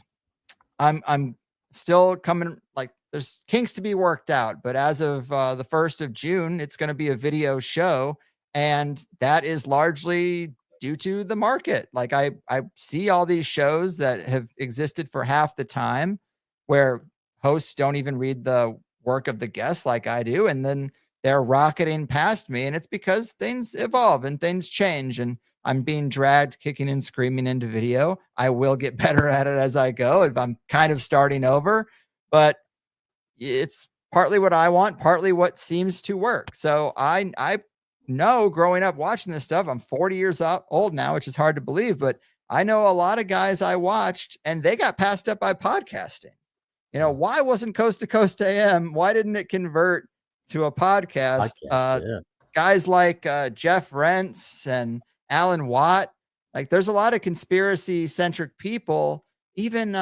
I'm still coming, like, there's kinks to be worked out, but as of the 1st of June, it's going to be a video show. And that is largely due to the market. Like I see all these shows that have existed for half the time where hosts don't even read the work of the guests like I do. And then they're rocketing past me. And it's because things evolve and things change. And I'm being dragged kicking and screaming into video. I will get better at it as I go if I'm kind of starting over, but it's partly what I want, partly what seems to work. So I know, growing up watching this stuff, I'm 40 years old now, which is hard to believe, but I know a lot of guys I watched and they got passed up by podcasting. Why wasn't Coast to Coast AM? Why didn't it convert to a podcast? Guys like Jeff Rentz and Alan Watt, like there's a lot of conspiracy centric people. Even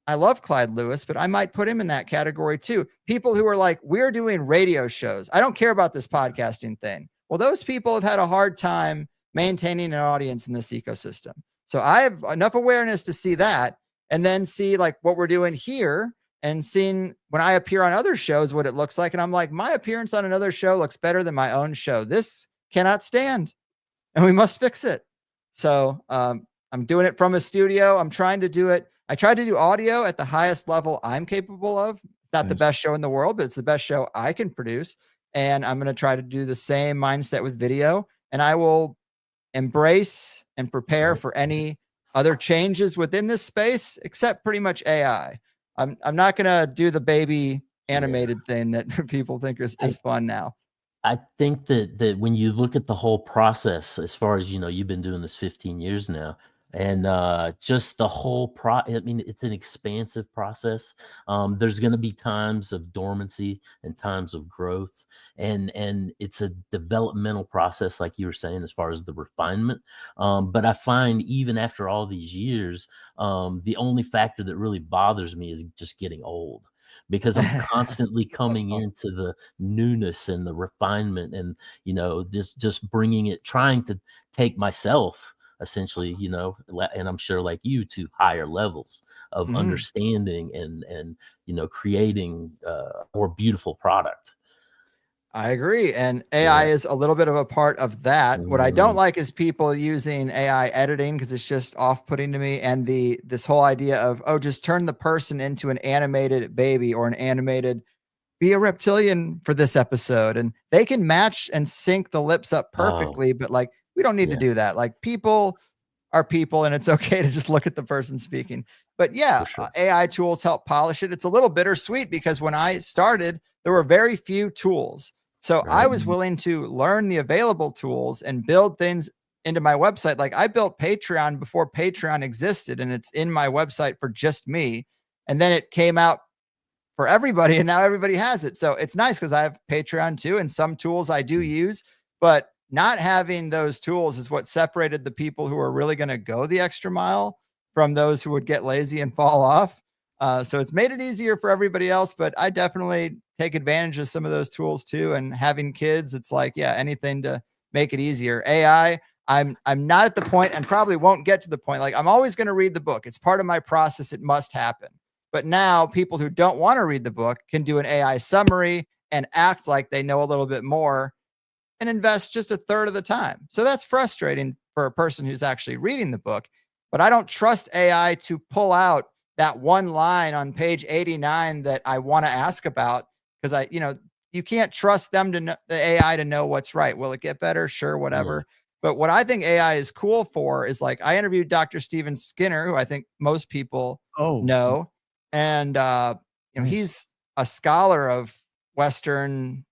I love Clyde Lewis, but I might put him in that category too. People who are like, we're doing radio shows. I don't care about this podcasting thing. Well, those people have had a hard time maintaining an audience in this ecosystem. So I have enough awareness to see that, and then see like what we're doing here and seeing when I appear on other shows, what it looks like. And I'm like, my appearance on another show looks better than my own show. This cannot stand, and we must fix it. So I'm doing it from a studio. I'm trying to do it. I tried to do audio at the highest level I'm capable of. It's not the best show in the world, but it's the best show I can produce. And I'm going to try to do the same mindset with video. And I will embrace and prepare for any other changes within this space, except pretty much AI. I'm not going to do the baby animated thing that people think is fun now. I think that when you look at the whole process, as far as, you've been doing this 15 years now, and just the whole I mean, it's an expansive process. There's going to be times of dormancy and times of growth, and it's a developmental process, like you were saying, as far as the refinement. But I find even after all these years, the only factor that really bothers me is just getting old, because I'm constantly coming into the newness and the refinement, and just bringing it, trying to take myself essentially, and I'm sure like you, to higher levels of understanding and creating a more beautiful product. I agree. And AI is a little bit of a part of that. What I don't like is people using AI editing, because it's just off-putting to me. And this whole idea of, just turn the person into an animated baby or be a reptilian for this episode. And they can match and sync the lips up perfectly, but like, we don't need to do that. Like, people are people, and it's okay to just look at the person speaking. But AI tools help polish it. It's a little bittersweet, because when I started, there were very few tools. So I was willing to learn the available tools and build things into my website. Like, I built Patreon before Patreon existed, and it's in my website for just me. And then it came out for everybody, and now everybody has it. So it's nice, because I have Patreon too, and some tools I do use, but not having those tools is what separated the people who are really going to go the extra mile from those who would get lazy and fall off. So it's made it easier for everybody else, but I definitely take advantage of some of those tools too. And having kids, it's like, anything to make it easier. AI, I'm not at the point, and probably won't get to the point. Like, I'm always going to read the book. It's part of my process. It must happen. But now people who don't want to read the book can do an AI summary and act like they know a little bit more, and invest just a third of the time. So that's frustrating for a person who's actually reading the book. But I don't trust AI to pull out that one line on page 89 that I want to ask about, because you can't trust them to know, the AI to know what's right. Will it get better? Sure, whatever. But what I think AI is cool for is, like, I interviewed Dr. Steven Skinner, who I think most people know. And he's a scholar of Western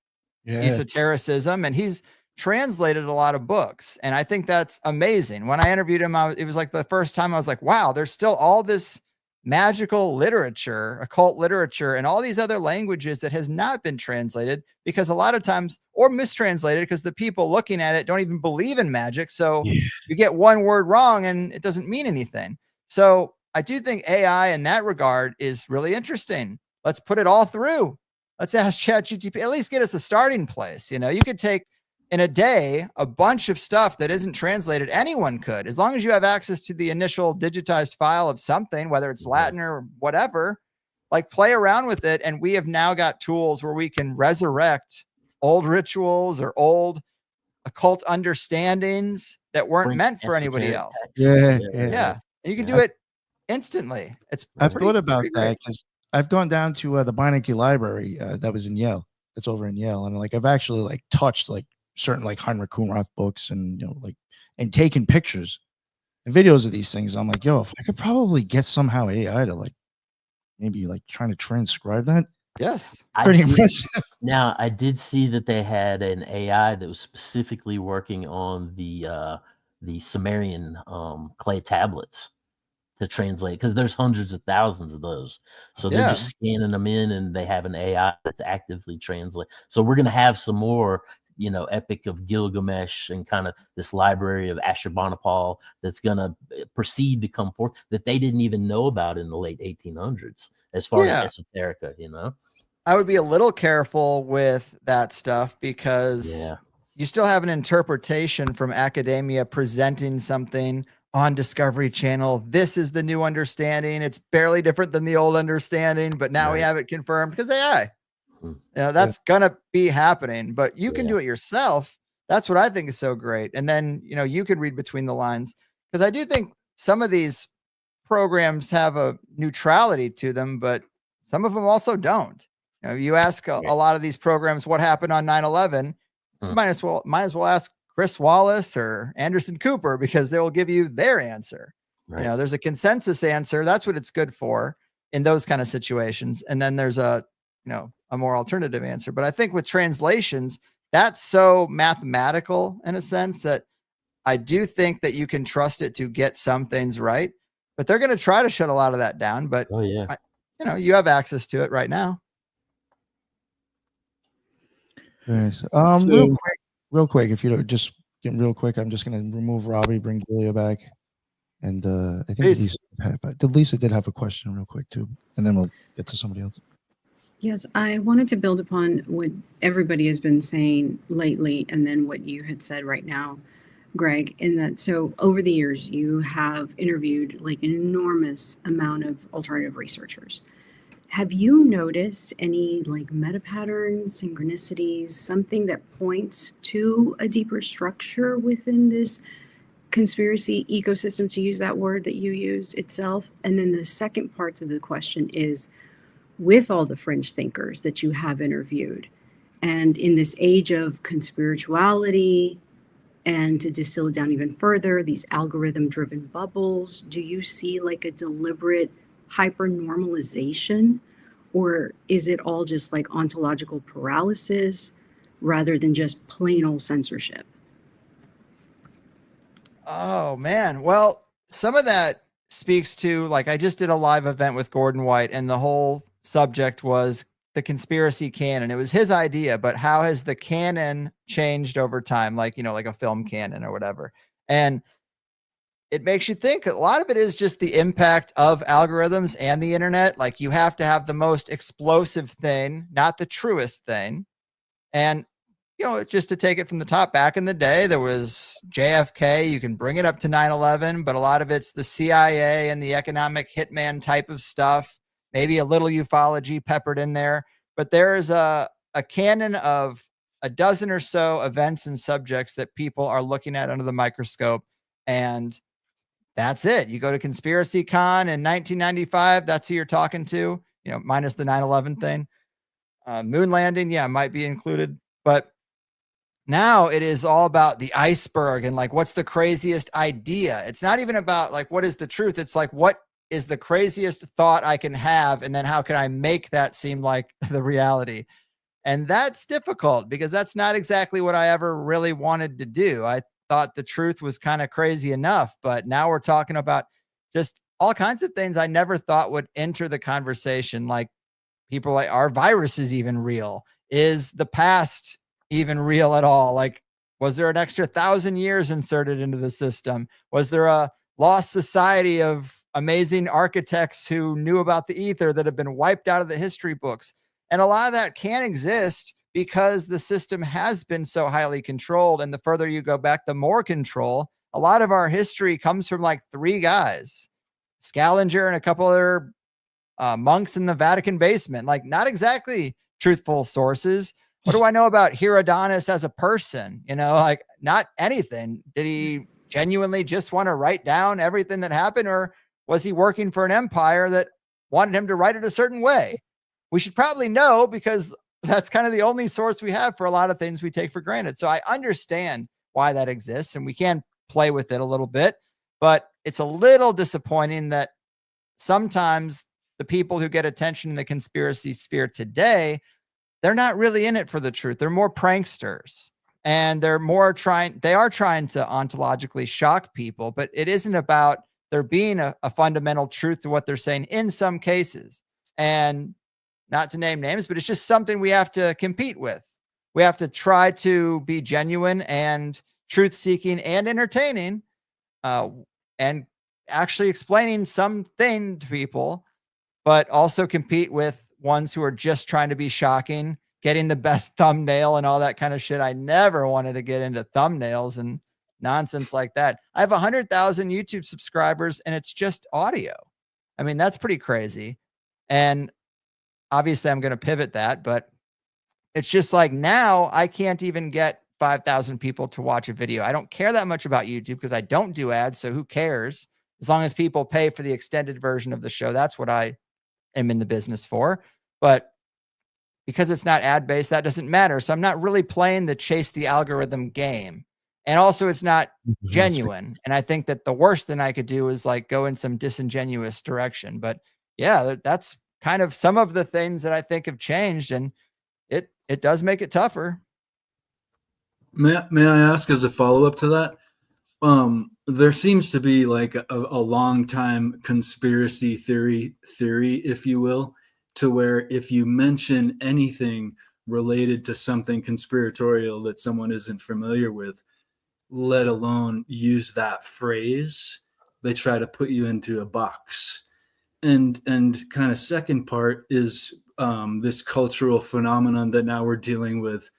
esotericism, and he's translated a lot of books. And I think that's amazing. When I interviewed him, it was like the first time I was like, wow, there's still all this magical literature, occult literature, and all these other languages that has not been translated because a lot of times, or mistranslated, because the people looking at it don't even believe in magic. So you get one word wrong and it doesn't mean anything. So I do think AI in that regard is really interesting. Let's put it all through. Let's ask ChatGPT, at least get us a starting place. You know, you could take in a day a bunch of stuff that isn't translated. Anyone could, as long as you have access to the initial digitized file of something, whether it's Latin or whatever, like play around with it. And we have now got tools where we can resurrect old rituals or old occult understandings that weren't meant for anybody else. Yeah. And you can do it instantly. I've thought about that because I've gone down to the Beinecke Library that was in Yale. That's over in Yale, and like I've actually like touched like certain like Heinrich Kuhnroth books and like and taken pictures and videos of these things. I'm like, yo, if I could probably get somehow AI to like maybe like trying to transcribe that. Yes, pretty impressive. Now I did see that they had an AI that was specifically working on the Sumerian clay tablets to translate, because there's hundreds of thousands of those. So they're just scanning them in, and they have an AI that's actively translate. So we're gonna have some more, Epic of Gilgamesh and kind of this library of Ashurbanipal that's gonna proceed to come forth that they didn't even know about in the late 1800s as far as esoterica. I would be a little careful with that stuff because you still have an interpretation from academia presenting something on Discovery Channel. This is the new understanding. It's barely different than the old understanding, but now we have it confirmed because AI. That's gonna be happening, but you can do it yourself. That's what I think is so great. And then, you can read between the lines, because I do think some of these programs have a neutrality to them, but some of them also don't. You ask a lot of these programs what happened on 9/11, you might as well ask Chris Wallace or Anderson Cooper, because they will give you their answer. There's a consensus answer. That's what it's good for in those kind of situations. And then there's a more alternative answer. But I think with translations, that's so mathematical in a sense that I do think that you can trust it to get some things right, but they're going to try to shut a lot of that down. But you have access to it right now. Yes. Real quick, if you don't just get real quick, I'm just going to remove Robby, bring Julia back. And I think Lisa did have a question real quick too. And then we'll get to somebody else. Yes, I wanted to build upon what everybody has been saying lately, and then what you had said right now, Greg, in that, so over the years, you have interviewed like an enormous amount of alternative researchers. Have you noticed any like meta patterns, synchronicities, something that points to a deeper structure within this conspiracy ecosystem, to use that word that you used itself? And then the second part of the question is, with all the fringe thinkers that you have interviewed, and in this age of conspirituality, and to distill it down even further, these algorithm-driven bubbles, do you see like a deliberate hyper-normalization, or is it all just like ontological paralysis rather than just plain old censorship? Oh, man. Well, some of that speaks to, like, I just did a live event with Gordon White, and the whole subject was the conspiracy canon. It was his idea, but how has the canon changed over time? Like, like a film canon or whatever. And it makes you think a lot of it is just the impact of algorithms and the internet. Like, you have to have the most explosive thing, not the truest thing. And, just to take it from the top, back in the day, there was JFK. You can bring it up to 9/11, but a lot of it's the CIA and the economic hitman type of stuff. Maybe a little ufology peppered in there, but there is a canon of a dozen or so events and subjects that people are looking at under the microscope. And that's it. You go to Conspiracy Con in 1995. That's who you're talking to, minus the 9/11 thing. Moon landing. Yeah, might be included, but now it is all about the iceberg and like, what's the craziest idea? It's not even about like, what is the truth? It's like, what is the craziest thought I can have? And then how can I make that seem like the reality? And that's difficult because that's not exactly what I ever really wanted to do. I thought the truth was kind of crazy enough, but now we're talking about just all kinds of things I never thought would enter the conversation. Like people like, are viruses even real? Is the past even real at all? Like, was there an extra 1,000 years inserted into the system? Was there a lost society of amazing architects who knew about the ether that have been wiped out of the history books? And a lot of that can exist because the system has been so highly controlled. And the further you go back, the more control. A lot of our history comes from like 3 guys, Scaliger and a couple other monks in the Vatican basement, like not exactly truthful sources. What do I know about Herodotus as a person? You know, like not anything. Did he genuinely just want to write down everything that happened, or was he working for an empire that wanted him to write it a certain way? We should probably know, because that's kind of the only source we have for a lot of things we take for granted. So I understand why that exists, and we can play with it a little bit, but it's a little disappointing that sometimes the people who get attention in the conspiracy sphere today, they're not really in it for the truth. They're more pranksters, and they are trying to ontologically shock people, but it isn't about there being a fundamental truth to what they're saying in some cases. And not to name names, but it's just something we have to compete with. We have to try to be genuine and truth-seeking and entertaining, and actually explaining something to people, but also compete with ones who are just trying to be shocking, getting the best thumbnail and all that kind of shit. I never wanted to get into thumbnails and nonsense like that. I have 100,000 YouTube subscribers and it's just audio. I mean, that's pretty crazy. And obviously I'm going to pivot that, but it's just like now I can't even get 5,000 people to watch a video. I don't care that much about YouTube because I don't do ads. So who cares? As long as people pay for the extended version of the show, that's what I am in the business for. But because it's not ad-based, that doesn't matter. So I'm not really playing the chase the algorithm game. And also it's not genuine. And I think that the worst thing I could do is like go in some disingenuous direction. But yeah, that's kind of some of the things that I think have changed, and it does make it tougher. May I ask as a follow-up to that? There seems to be like a long time conspiracy theory, if you will, to where if you mention anything related to something conspiratorial that someone isn't familiar with, let alone use that phrase, they try to put you into a box. And kind of second part is this cultural phenomenon that now we're dealing with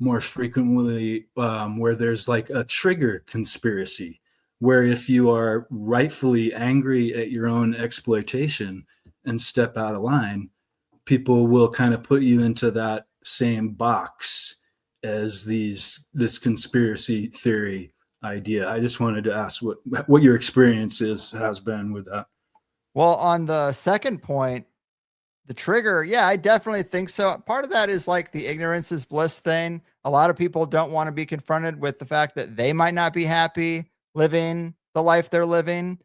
more frequently, where there's like a trigger conspiracy, where if you are rightfully angry at your own exploitation and step out of line, people will kind of put you into that same box as this conspiracy theory idea. I just wanted to ask what your experience has been with that. Well, on the second point, the trigger, yeah, I definitely think so. Part of that is like the ignorance is bliss thing. A lot of people don't want to be confronted with the fact that they might not be happy living the life they're living.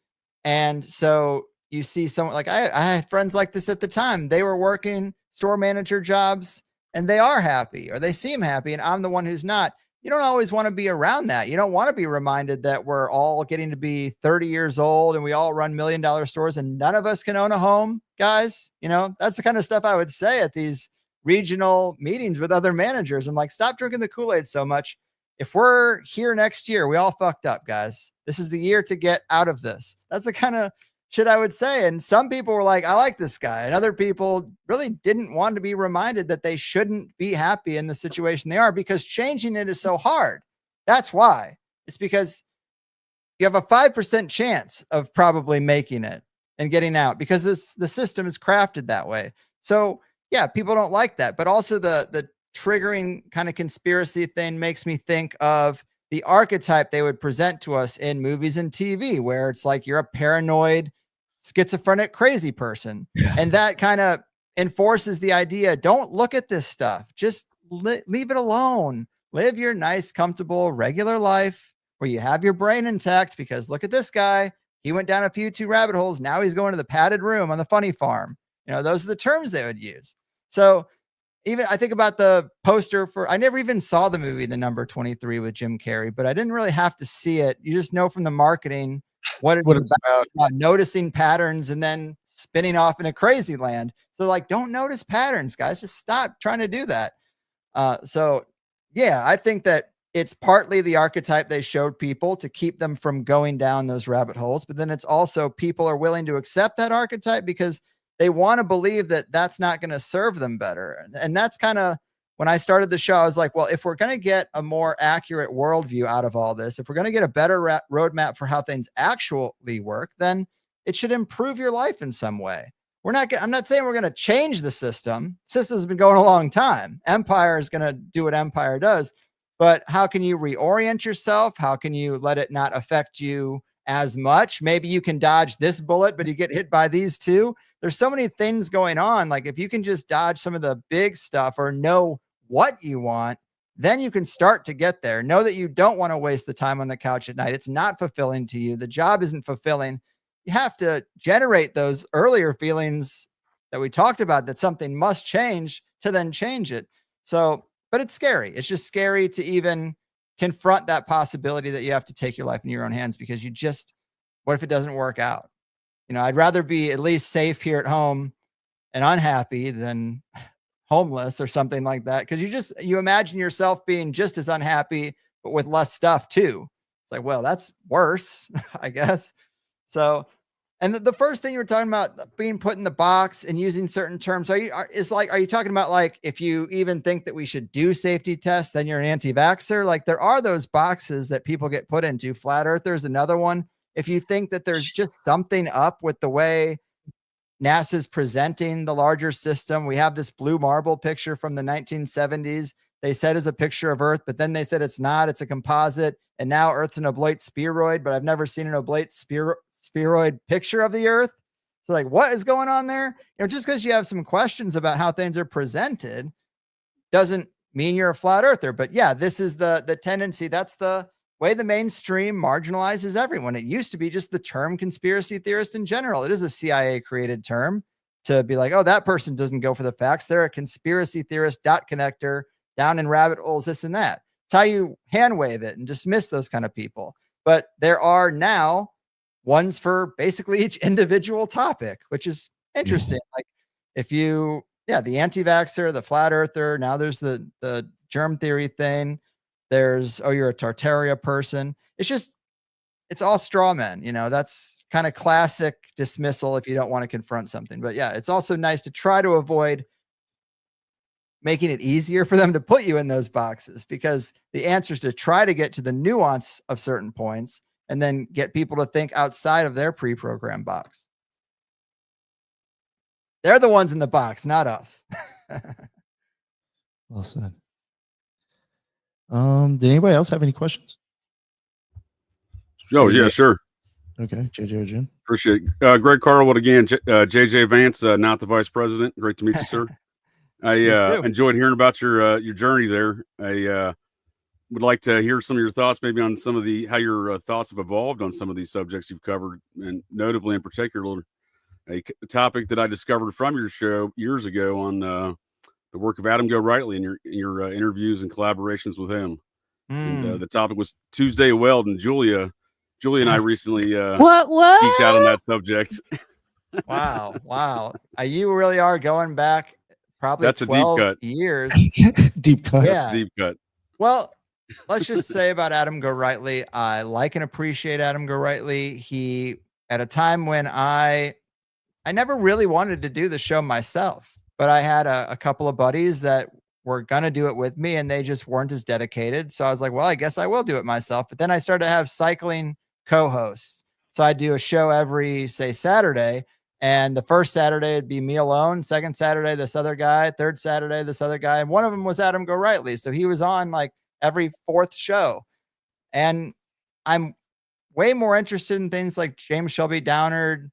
And so you see someone like I had friends like this at the time. They were working store manager jobs and they are happy, or they seem happy, and I'm the one who's not. You don't always want to be around that. You don't want to be reminded that we're all getting to be 30 years old and we all run $1 million stores and none of us can own a home, guys. You know, that's the kind of stuff I would say at these regional meetings with other managers. I'm like, stop drinking the Kool-Aid so much. If we're here next year, we all fucked up, guys. This is the year to get out of this. That's the kind of shit I would say. And some people were like, I like this guy. And other people really didn't want to be reminded that they shouldn't be happy in the situation they are, because changing it is so hard. That's why. It's because you have a 5% chance of probably making it and getting out, because the system is crafted that way. So yeah, people don't like that. But also the triggering kind of conspiracy thing makes me think of the archetype they would present to us in movies and TV, where it's like you're a paranoid, schizophrenic, crazy person. Yeah. And that kind of enforces the idea, don't look at this stuff. Just leave it alone. Live your nice, comfortable, regular life where you have your brain intact, because look at this guy. He went down a few two rabbit holes. Now he's going to the padded room on the funny farm. You know, those are the terms they would use. So even I think about the poster for, I never even saw the movie, The Number 23 with Jim Carrey, but I didn't really have to see it. You just know from the marketing what it's What it's about. about. It's about noticing patterns and then spinning off in a crazy land. So like, don't notice patterns, guys. Just stop trying to do that. So yeah, I think that it's partly the archetype they showed people to keep them from going down those rabbit holes. But then it's also people are willing to accept that archetype because they want to believe that that's not going to serve them better. And that's kind of when I started the show, I was like, well, if we're going to get a more accurate worldview out of all this, if we're going to get a better roadmap for how things actually work, then it should improve your life in some way. I'm not saying we're going to change the system. System's been going a long time. Empire is going to do what empire does. But how can you reorient yourself? How can you let it not affect you as much? Maybe you can dodge this bullet, but you get hit by these two. There's so many things going on. Like if you can just dodge some of the big stuff or know what you want, then you can start to get there. Know that you don't want to waste the time on the couch at night. It's not fulfilling to you. The job isn't fulfilling. You have to generate those earlier feelings that we talked about, that something must change, to then change it. So, but it's scary. It's just scary to even confront that possibility that you have to take your life in your own hands, because what if it doesn't work out? I'd rather be at least safe here at home and unhappy than homeless or something like that. Cause you imagine yourself being just as unhappy, but with less stuff too. It's like, well, that's worse, I guess. So, and the first thing you were talking about being put in the box and using certain terms, are you talking about like, if you even think that we should do safety tests, then you're an anti-vaxxer? Like there are those boxes that people get put into. Flat earthers, another one. If you think that there's just something up with the way NASA's presenting the larger system, we have this blue marble picture from the 1970s. They said is a picture of Earth, but then they said it's not, it's a composite. And now Earth's an oblate spheroid, but I've never seen an oblate spheroid picture of the Earth. So like, what is going on there? Just because you have some questions about how things are presented doesn't mean you're a flat earther. But yeah, this is the tendency. That's the way the mainstream marginalizes everyone. It used to be just the term conspiracy theorist in general. It is a CIA created term to be like, oh, that person doesn't go for the facts. They're a conspiracy theorist, dot connector, down in rabbit holes, this and that. It's how you hand wave it and dismiss those kind of people. But there are now ones for basically each individual topic, which is interesting. Like the anti-vaxxer, the flat earther, now there's the germ theory thing. There's, oh, you're a Tartaria person. It's all straw men. That's kind of classic dismissal if you don't want to confront something. But yeah, it's also nice to try to avoid making it easier for them to put you in those boxes, because the answer is to try to get to the nuance of certain points and then get people to think outside of their pre-programmed box. They're the ones in the box, not us. Well said. Did anybody else have any questions? Oh, yeah, sure. Okay, JJ or Jim. Appreciate it. Greg Carlwood again, JJ Vance, not the vice president. Great to meet you, sir. I enjoyed hearing about your journey there. I would like to hear some of your thoughts, maybe on some of how your thoughts have evolved on some of these subjects you've covered, and notably in particular, a topic that I discovered from your show years ago on the work of Adam Go Rightly and your interviews and collaborations with him. And the topic was Tuesday Weld, and Julia and I recently what geeked out on that subject. Wow. You really are going back probably that's 12 a deep cut. Years. Deep cut. Yeah. Deep cut. Well, let's just say about Adam Go Rightly, I like and appreciate Adam Go Rightly. He, at a time when I never really wanted to do the show myself, but I had a couple of buddies that were going to do it with me and they just weren't as dedicated. So I was like, well, I guess I will do it myself. But then I started to have cycling co-hosts. So I do a show every, say, Saturday. And the first Saturday it'd be me alone. Second Saturday, this other guy. Third Saturday, this other guy. And one of them was Adam Go Rightly. So he was on like every fourth show. And I'm way more interested in things like James Shelby Downard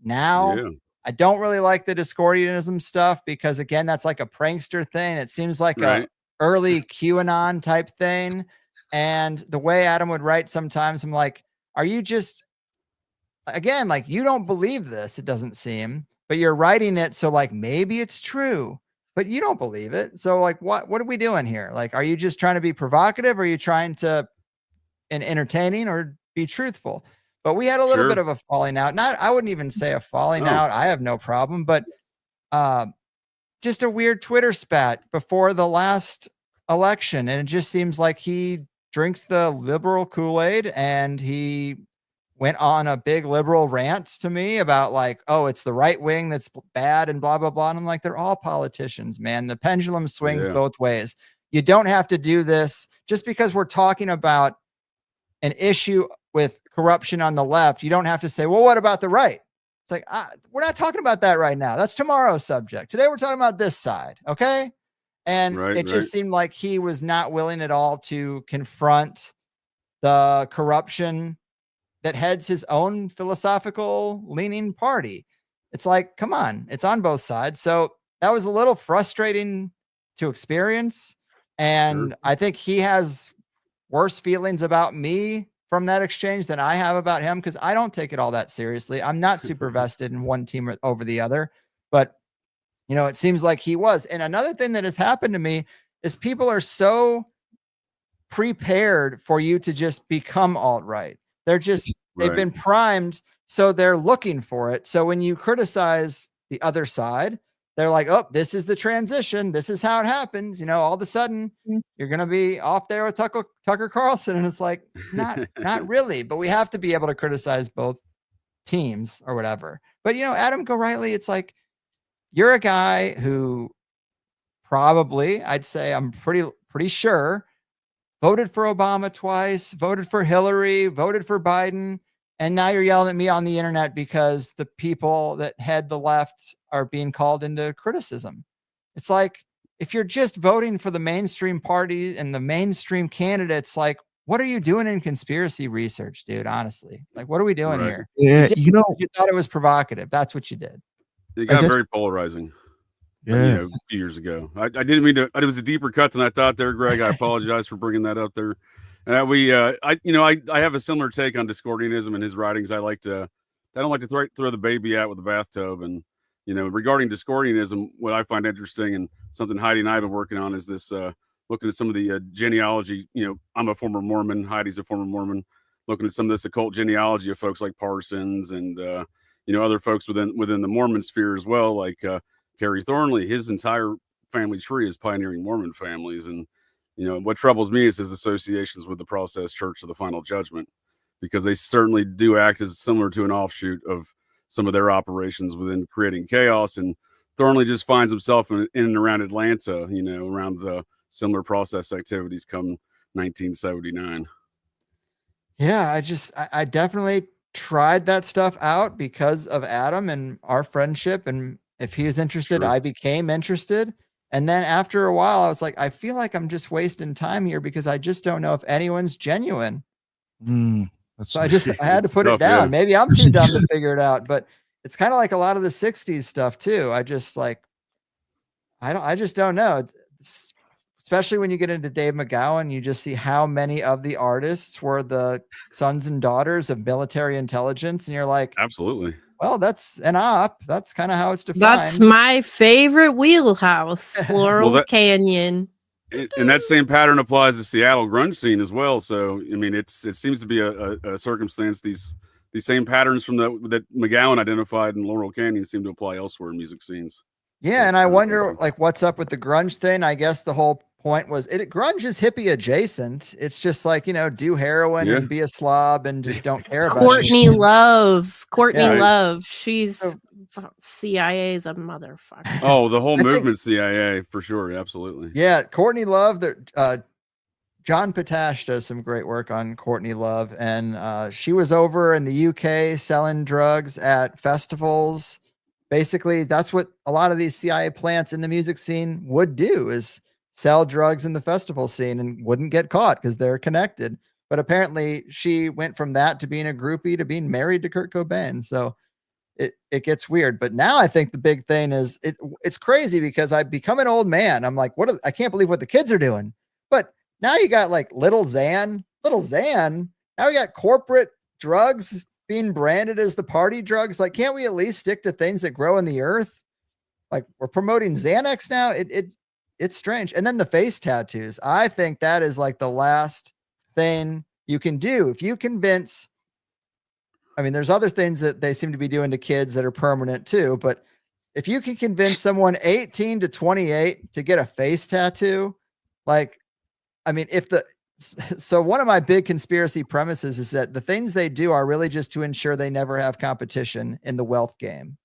now. Yeah. I don't really like the Discordianism stuff because, again, that's like a prankster thing. It seems like a early QAnon type thing. And the way Adam would write sometimes, I'm like, are you just, again, like, you don't believe this, it doesn't seem, but you're writing it so like maybe it's true, but you don't believe it. So like, what are we doing here? Like, are you just trying to be provocative? Or are you trying to and entertaining or be truthful? but we had a little Sure. bit of a falling out. I wouldn't even say a falling Oh. out. I have no problem, but just a weird Twitter spat before the last election. And it just seems like he drinks the liberal Kool-Aid, and he went on a big liberal rant to me about like, oh, it's the right wing that's bad and blah, blah, blah. And I'm like, they're all politicians, man. The pendulum swings both ways. You don't have to do this just because we're talking about an issue with corruption on the left. You don't have to say, well, what about the right? It's like, we're not talking about that right now. That's tomorrow's subject. Today, we're talking about this side. Okay. And it just seemed like he was not willing at all to confront the corruption that heads his own philosophical leaning party. It's like, come on, it's on both sides. So that was a little frustrating to experience. And I think he has worse feelings about me from that exchange than I have about him, because I don't take it all that seriously. I'm not super vested in one team over the other, but you know, it seems like he was. And another thing that has happened to me is people are so prepared for you to just become alt-right. They're just, they've been primed, so they're looking for it. So when you criticize the other side, they're like, oh, this is the transition. This is how it happens. You know, all of a sudden you're going to be off there with Tucker Carlson. And it's like, not really, but we have to be able to criticize both teams or whatever. But, you know, Adam Gorightly, it's like, you're a guy who probably, I'd say I'm pretty sure, voted for Obama twice, voted for Hillary, voted for Biden. And now you're yelling at me on the internet because the people that head the left are being called into criticism. It's like, if you're just voting for the mainstream party and the mainstream candidates, like, what are you doing in conspiracy research, dude? Honestly, like, what are we doing here? Yeah, you thought it was provocative. That's what you did. It got very polarizing. Yeah. A few years ago. I didn't mean to. It was a deeper cut than I thought there, Greg. I apologize for bringing that up there. And I have a similar take on Discordianism in his writings. I don't like to throw the baby out with the bathtub. And, you know, regarding Discordianism, what I find interesting and something Heidi and I have been working on is this, looking at some of the genealogy. You know, I'm a former Mormon. Heidi's a former Mormon. Looking at some of this occult genealogy of folks like Parsons and, you know, other folks within the Mormon sphere as well, like Kerry Thornley. His entire family tree is pioneering Mormon families. And, you know, what troubles me is his associations with the Process Church of the Final Judgment, because they certainly do act as similar to an offshoot of some of their operations within creating chaos. And Thornley just finds himself in and around Atlanta, you know, around the similar process activities come 1979. Yeah, I definitely tried that stuff out because of Adam and our friendship. And if he was interested, I became interested. And then after a while, I was like, I feel like I'm just wasting time here because I just don't know if anyone's genuine. So I had to put it down. Yeah. Maybe I'm too dumb to figure it out, but it's kind of like a lot of the 60s stuff too. I just don't know. Especially when you get into Dave McGowan, you just see how many of the artists were the sons and daughters of military intelligence. And you're like, absolutely. Well, that's an op. That's kind of how it's defined. That's my favorite wheelhouse, Laurel Canyon. And that same pattern applies to Seattle grunge scene as well. So, I mean, it seems to be a circumstance. These same patterns from that McGowan identified in Laurel Canyon seem to apply elsewhere in music scenes. Yeah, and I wonder, like, what's up with the grunge thing? I guess the whole point was grunge is hippie adjacent. It's just like, you know, do heroin and be a slob and just don't care about Courtney Love. She's CIA's a motherfucker. Oh, the whole movement CIA for sure. Absolutely. Yeah. Courtney Love, John Patash does some great work on Courtney Love. And she was over in the UK selling drugs at festivals. Basically, that's what a lot of these CIA plants in the music scene would do, is sell drugs in the festival scene and wouldn't get caught because they're connected. But apparently she went from that to being a groupie to being married to Kurt Cobain. So it gets weird. But now I think the big thing is it's crazy because I've become an old man. I'm like, I can't believe what the kids are doing. But now you got like Little Xan. Now we got corporate drugs being branded as the party drugs. Like, can't we at least stick to things that grow in the earth? Like, we're promoting Xanax now. It's strange. And then the face tattoos. I think that is like the last thing you can do. If you convince I mean, there's other things that they seem to be doing to kids that are permanent too. But if you can convince someone 18 to 28 to get a face tattoo, like, I mean, so one of my big conspiracy premises is that the things they do are really just to ensure they never have competition in the wealth game.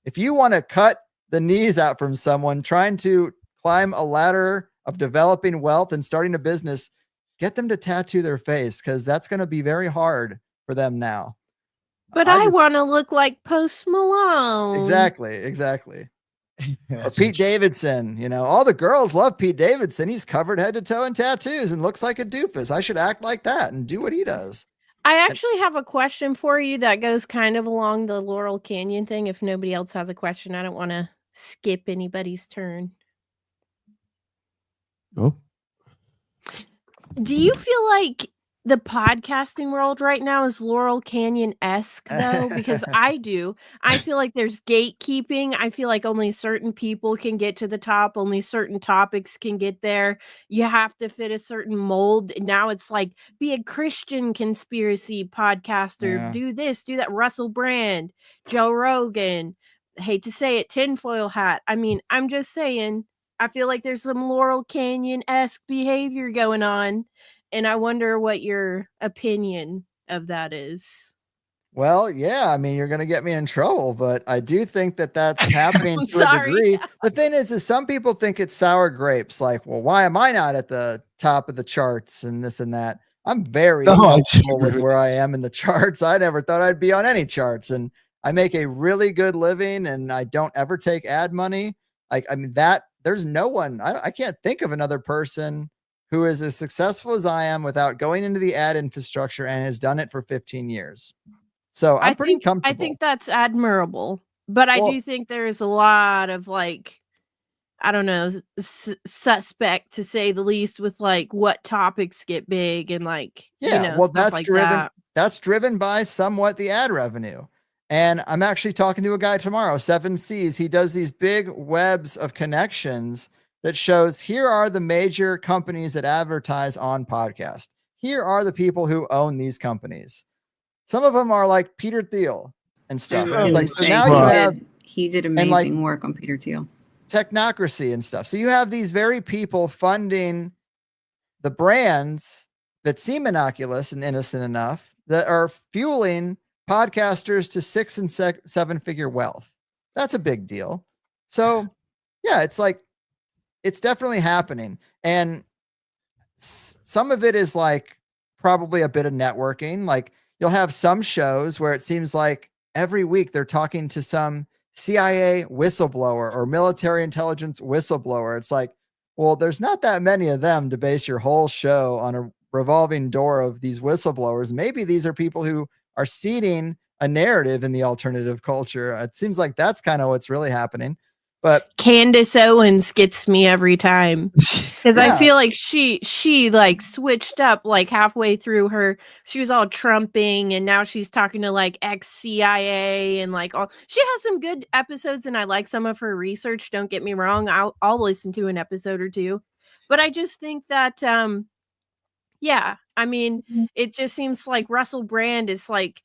If you want to cut the knees out from someone trying to climb a ladder of developing wealth and starting a business, get them to tattoo their face, because that's going to be very hard for them now. But I want to look like Post Malone. Exactly. Or Pete Davidson, you know, all the girls love Pete Davidson. He's covered head to toe in tattoos and looks like a doofus. I should act like that and do what he does. I actually have a question for you that goes kind of along the Laurel Canyon thing. If nobody else has a question, I don't want to skip anybody's turn. Oh. Do you feel like the podcasting world right now is Laurel Canyon-esque, though? Because I do. I feel like there's gatekeeping. I feel like only certain people can get to the top. Only certain topics can get there. You have to fit a certain mold. And now it's like, be a Christian conspiracy podcaster. Yeah. Do this, do that. Russell Brand, Joe Rogan. I hate to say it, tinfoil hat. I mean, I'm just saying, I feel like there's some Laurel Canyon-esque behavior going on. And I wonder what your opinion of that is. Well, yeah, I mean, you're going to get me in trouble, but I do think that that's happening to a degree. The thing is some people think it's sour grapes. Like, well, why am I not at the top of the charts and this and that? I'm very comfortable with where I am in the charts. I never thought I'd be on any charts, and I make a really good living, and I don't ever take ad money. Like, I mean, there's no one, I can't think of another person who is as successful as I am without going into the ad infrastructure and has done it for 15 years. So I'm pretty comfortable. I think that's admirable, but I do think there's a lot of, like, I don't know, suspect to say the least with like what topics get big and like, yeah, you know, well, stuff like that. That's driven by somewhat the ad revenue. And I'm actually talking to a guy tomorrow, 7Cs. He does these big webs of connections that shows here are the major companies that advertise on podcast. Here are the people who own these companies. Some of them are like Peter Thiel and stuff. It's like, so now he did amazing work on Peter Thiel. Technocracy and stuff. So you have these very people funding the brands that seem innocuous and innocent enough that are fueling podcasters to 6 and 7 figure wealth. That's a big deal. So yeah, it's like, it's definitely happening. And some of it is like probably a bit of networking. Like you'll have some shows where it seems like every week they're talking to some CIA whistleblower or military intelligence whistleblower. It's like, well, there's not that many of them to base your whole show on a revolving door of these whistleblowers. Maybe these are people who are seeding a narrative in the alternative culture. It seems like that's kind of what's really happening. But Candace Owens gets me every time because I feel like she like switched up like halfway through she was all Trumping and now she's talking to like ex-CIA and like all. She has some good episodes and I like some of her research. Don't get me wrong. I'll listen to an episode or two, but I just think that yeah, I mean, it just seems like Russell Brand is like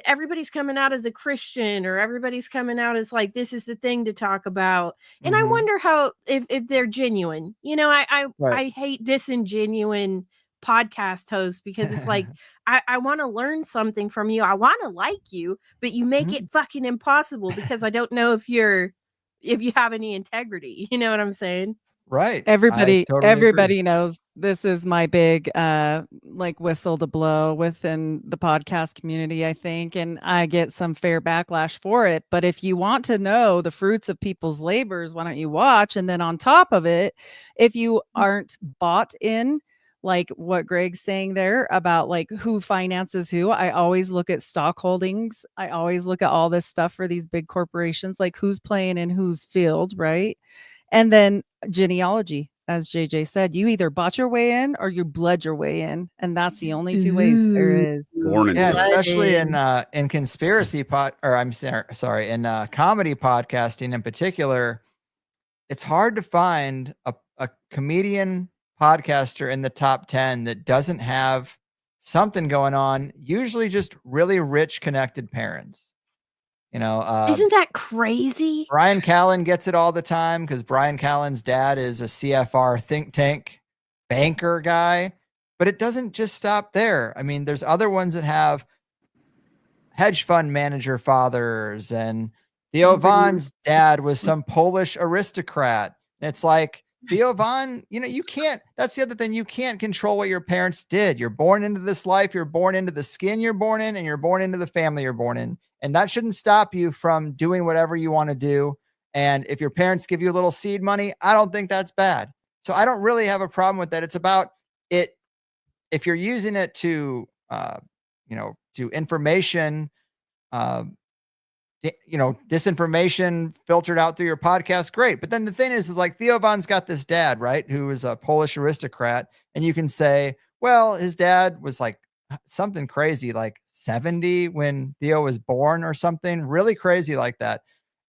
everybody's coming out as a Christian or everybody's coming out as like, this is the thing to talk about. And I wonder how, if they're genuine, you know, I hate disingenuine podcast hosts because it's like, I want to learn something from you. I want to like you, but you make it fucking impossible because I don't know if you have any integrity. You know what I'm saying? Right. Everybody knows this is my big like whistle to blow within the podcast community, I think, and I get some fair backlash for it. But if you want to know the fruits of people's labors, why don't you watch? And then on top of it, if you aren't bought in, like what Greg's saying there about like who finances who, I always look at stock holdings. I always look at all this stuff for these big corporations, like who's playing in whose field, right? And then genealogy, as JJ said, you either bought your way in or you bled your way in, and that's the only two ways there is. Especially in conspiracy in comedy podcasting in particular, it's hard to find a comedian podcaster in the top 10 that doesn't have something going on, usually just really rich, connected parents. Isn't that crazy? Brian Callen gets it all the time because Brian Callen's dad is a CFR think tank banker guy, but it doesn't just stop there. I mean, there's other ones that have hedge fund manager fathers, and Theo Von's dad was some Polish aristocrat. And it's like, Theo Von, you can't, that's the other thing. You can't control what your parents did. You're born into this life. You're born into the skin you're born in, and you're born into the family you're born in. And that shouldn't stop you from doing whatever you want to do. And if your parents give you a little seed money, I don't think that's bad. So I don't really have a problem with that. It's about it. If you're using it to, do information, disinformation filtered out through your podcast, great. But then the thing is like Theo Von's got this dad, right, who is a Polish aristocrat. And you can say, well, his dad was like something crazy, like 70 when Theo was born or something really crazy like that.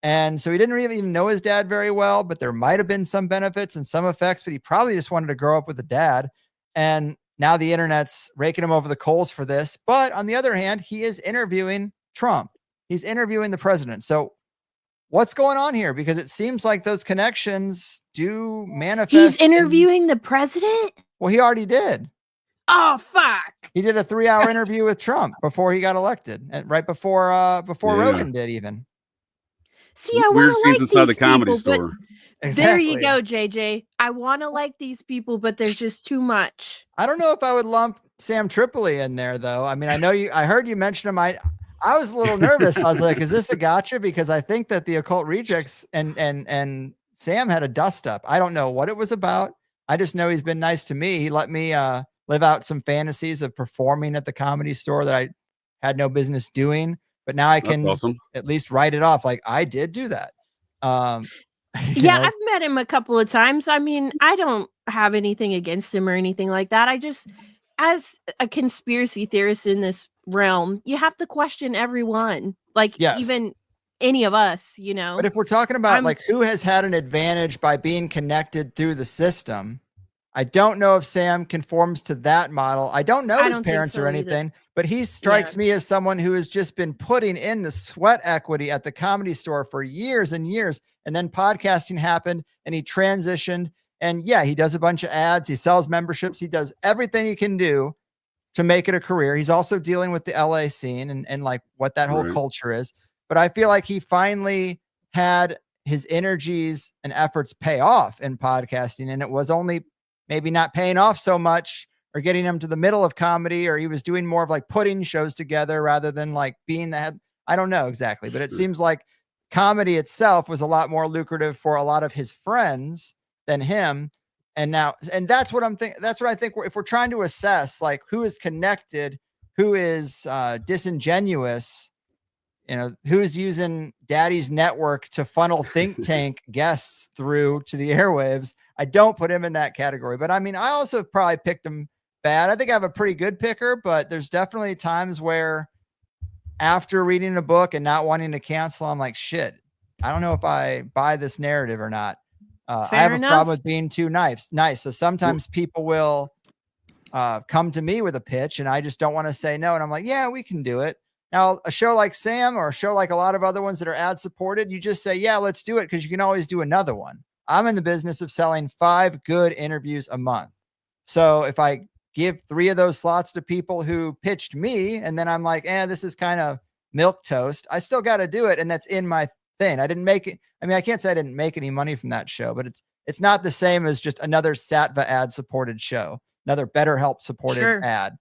And so he didn't really even know his dad very well, but there might have been some benefits and some effects, but he probably just wanted to grow up with a dad. And now the internet's raking him over the coals for this. But on the other hand, he is interviewing Trump. He's interviewing the president. So what's going on here? Because it seems like those connections do manifest. He's interviewing the president? Well, he already did. Oh, fuck. He did a 3-hour interview with Trump before he got elected, and right before Rogan did even. See, I weird want to scenes like inside these the comedy people, store. But there you go, JJ. I want to like these people, but there's just too much. I don't know if I would lump Sam Tripoli in there, though. I mean, I heard you mention him. I was a little nervous. I was like, is this a gotcha? Because I think that the Occult Rejects and Sam had a dust up. I don't know what it was about. I just know he's been nice to me. He let me live out some fantasies of performing at the comedy store that I had no business doing. But now I can at least write it off. Like, I did do that. Yeah, I've met him a couple of times. I mean, I don't have anything against him or anything like that. I just, as a conspiracy theorist in this realm, you have to question everyone, like even any of us, But if we're talking about like who has had an advantage by being connected through the system, I don't know if Sam conforms to that model. I don't know his parents or anything, but he strikes me as someone who has just been putting in the sweat equity at the comedy store for years and years. And then podcasting happened and he transitioned. And yeah, he does a bunch of ads. He sells memberships. He does everything he can do to make it a career. He's also dealing with the LA scene and like what that whole culture is. But I feel like he finally had his energies and efforts pay off in podcasting. And it was only maybe not paying off so much or getting him to the middle of comedy, or he was doing more of like putting shows together rather than like being the head. I don't know exactly, but it seems like comedy itself was a lot more lucrative for a lot of his friends than him. And now, and that's what I'm thinking. That's what I think. If we're trying to assess like who is connected, who is disingenuous, who's using daddy's network to funnel think tank guests through to the airwaves, I don't put him in that category. But I mean, I also probably picked him bad. I think I have a pretty good picker, but there's definitely times where after reading a book and not wanting to cancel, I'm like, shit, I don't know if I buy this narrative or not. I have a problem with being too nice. So sometimes people will come to me with a pitch and I just don't want to say no. And I'm like, yeah, we can do it. Now, a show like Sam or a show like a lot of other ones that are ad supported, you just say, yeah, let's do it, because you can always do another one. I'm in the business of selling 5 good interviews a month. So if I give 3 of those slots to people who pitched me and then I'm like, this is kind of milk toast, I still got to do it. And that's in my thing. I didn't make it. I mean, I can't say I didn't make any money from that show, but it's not the same as just another Satva ad supported show, another BetterHelp supported ad.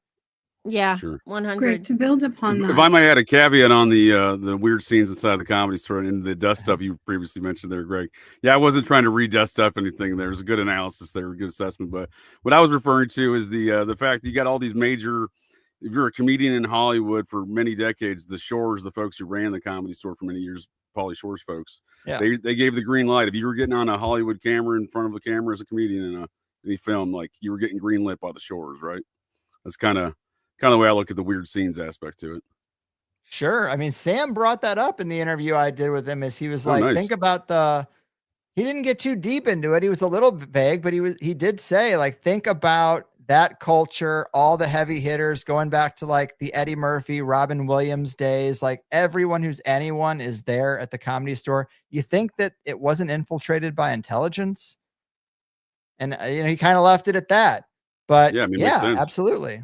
Yeah, 100. Greg, to build upon that. If I might add a caveat on the weird scenes inside the comedy store and the dust up you previously mentioned there, Greg. Yeah, I wasn't trying to re-dust up anything. There was a good analysis there, a good assessment. But what I was referring to is the fact that you got all these major, if you're a comedian in Hollywood for many decades, the Shores, the folks who ran the comedy store for many years, Pauly Shore's folks, they gave the green light. If you were getting on a Hollywood camera in front of a camera as a comedian in any film, like you were getting green lit by the Shores, right? That's kind of the way I look at the weird scenes aspect to it. Sure. I mean, Sam brought that up in the interview I did with him, as he was like, nice. Think about he didn't get too deep into it. He was a little vague, but he did say, like, think about that culture, all the heavy hitters going back to like the Eddie Murphy, Robin Williams days, like everyone who's anyone is there at the Comedy Store. You think that it wasn't infiltrated by intelligence? And he kind of left it at that. But Yeah, I mean, makes sense. absolutely.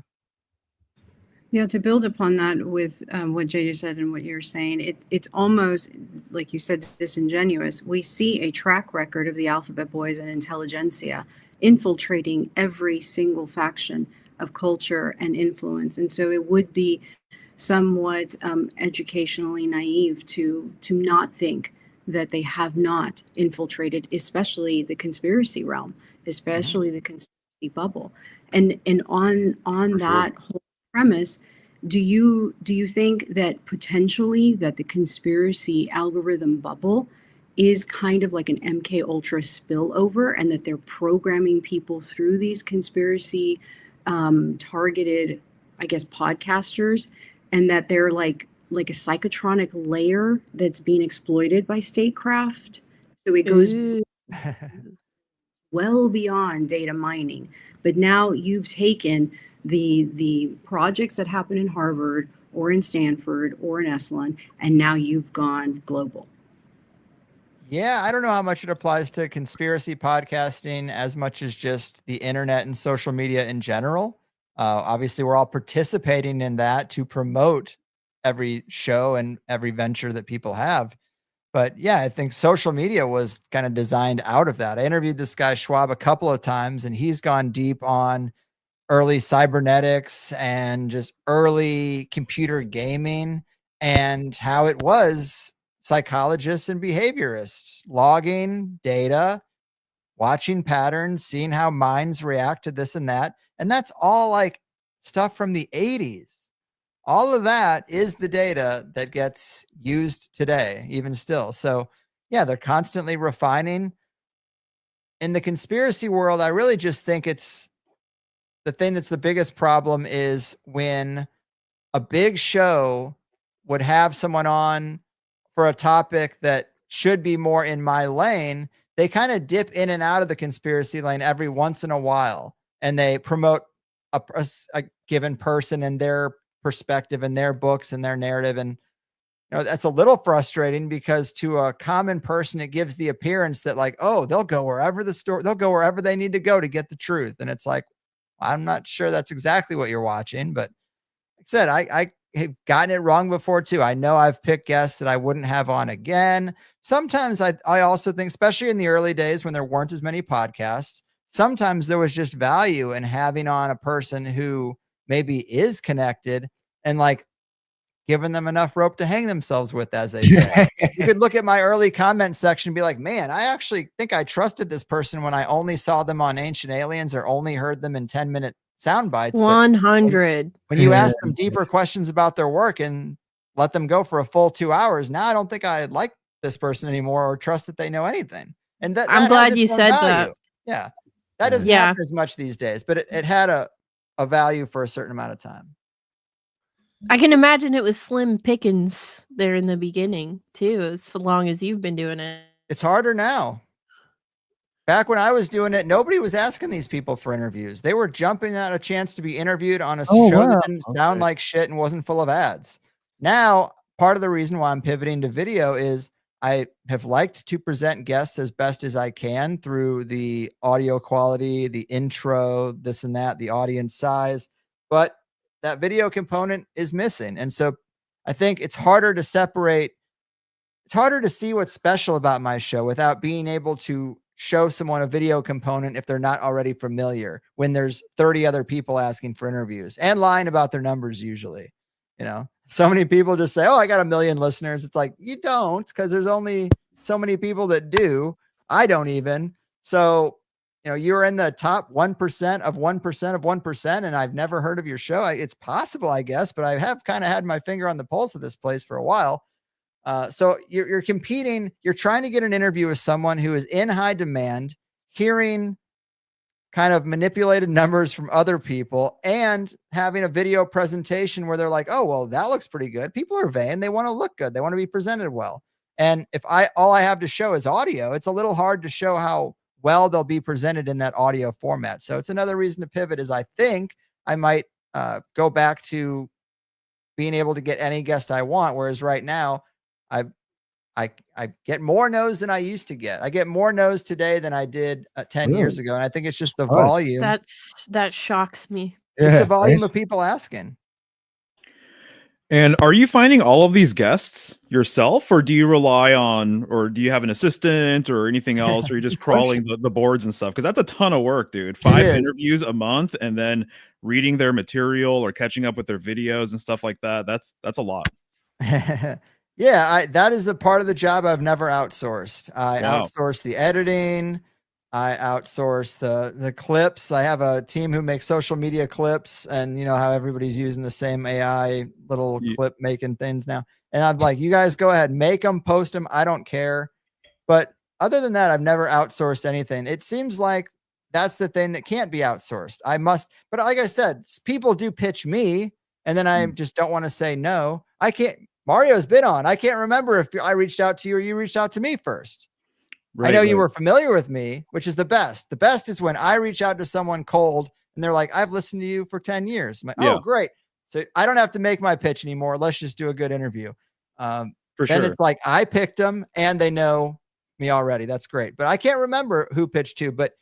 Yeah, to build upon that with what JJ said and what you're saying, it's almost, like you said, disingenuous. We see a track record of the Alphabet Boys and intelligentsia infiltrating every single faction of culture and influence. And so it would be somewhat educationally naive to not think that they have not infiltrated, especially the conspiracy realm, especially the conspiracy bubble. And on For that whole premise, do you think that potentially that the conspiracy algorithm bubble is kind of like an MK Ultra spillover, and that they're programming people through these conspiracy targeted, I guess, podcasters, and that they're like a psychotronic layer that's being exploited by statecraft? So it goes Ooh. well beyond data mining. But now you've taken the projects that happen in Harvard or in Stanford or in Esalen, and now you've gone global. Yeah, I don't know how much it applies to conspiracy podcasting as much as just the internet and social media in general. Obviously, we're all participating in that to promote every show and every venture that people have. But yeah, I think social media was kind of designed out of that. I interviewed this guy Schwab a couple of times, and he's gone deep on early cybernetics and just early computer gaming and how it was psychologists and behaviorists logging data, watching patterns, seeing how minds react to this and that. And that's all like stuff from the 80s. All of that is the data that gets used today, even still. So yeah, they're constantly refining. In the conspiracy world, I really just think it's the thing that's the biggest problem is when a big show would have someone on for a topic that should be more in my lane, they kind of dip in and out of the conspiracy lane every once in a while, and they promote a given person and their perspective and their books and their narrative. And that's a little frustrating because to a common person, it gives the appearance that like, oh, they'll go wherever they'll go wherever they need to go to get the truth. And it's like, I'm not sure that's exactly what you're watching, but like I said, I have gotten it wrong before too. I know I've picked guests that I wouldn't have on again. Sometimes I also think, especially in the early days when there weren't as many podcasts, sometimes there was just value in having on a person who maybe is connected and like giving them enough rope to hang themselves with, as they say. You could look at my early comment section and be like, man, I actually think I trusted this person when I only saw them on Ancient Aliens or only heard them in 10-minute sound bites. 100. When you ask them deeper questions about their work and let them go for a full 2 hours, now I don't think I like this person anymore or trust that they know anything. And I'm glad you said that. Yeah. That doesn't happen as much these days, but it had a value for a certain amount of time. I can imagine it was slim pickings there in the beginning too, as long as you've been doing it. It's harder now. Back when I was doing it, nobody was asking these people for interviews. They were jumping at a chance to be interviewed on a show that didn't sound like shit and wasn't full of ads. Now, part of the reason why I'm pivoting to video is I have liked to present guests as best as I can through the audio quality, the intro, this and that, the audience size, but that video component is missing. And so I think it's harder to separate. It's harder to see what's special about my show without being able to show someone a video component if they're not already familiar when there's 30 other people asking for interviews and lying about their numbers. Usually, so many people just say, oh, I got 1 million listeners. It's like, you don't, because there's only so many people that do. I don't even. So, you're in the top 1% of 1% of 1%, and I've never heard of your show. It's possible, I guess, but I have kind of had my finger on the pulse of this place for a while. So you're competing. You're trying to get an interview with someone who is in high demand, hearing kind of manipulated numbers from other people and having a video presentation where they're like, oh, well, that looks pretty good. People are vain. They want to look good. They want to be presented well. And if all I have to show is audio, it's a little hard to show how well they'll be presented in that audio format. So it's another reason to pivot is I think I might go back to being able to get any guest I want. Whereas right now I get more no's than I used to get. I get more no's today than I did 10 years ago. And I think it's just the volume. That shocks me. It's the volume of people asking. And are you finding all of these guests yourself, or do you rely on, or do you have an assistant or anything else, or you're just crawling the boards and stuff? Because that's a ton of work, dude. 5 interviews a month and then reading their material or catching up with their videos and stuff like that. That's a lot. Yeah, that is a part of the job I've never outsourced. I outsource the editing. I outsource the clips. I have a team who makes social media clips, and you know how everybody's using the same AI little clip making things now. And I'm like, you guys go ahead, make them, post them. I don't care. But other than that, I've never outsourced anything. It seems like that's the thing that can't be outsourced. I must, but like I said, people do pitch me, and then I just don't want to say no. I can't. Mario's been on. I can't remember if I reached out to you or you reached out to me first. I know you were familiar with me, which is the best. The best is when I reach out to someone cold and they're like, I've listened to you for 10 years. I'm like, oh, great. So I don't have to make my pitch anymore. Let's just do a good interview. Then it's like, I picked them and they know me already. That's great. But I can't remember who pitched to, but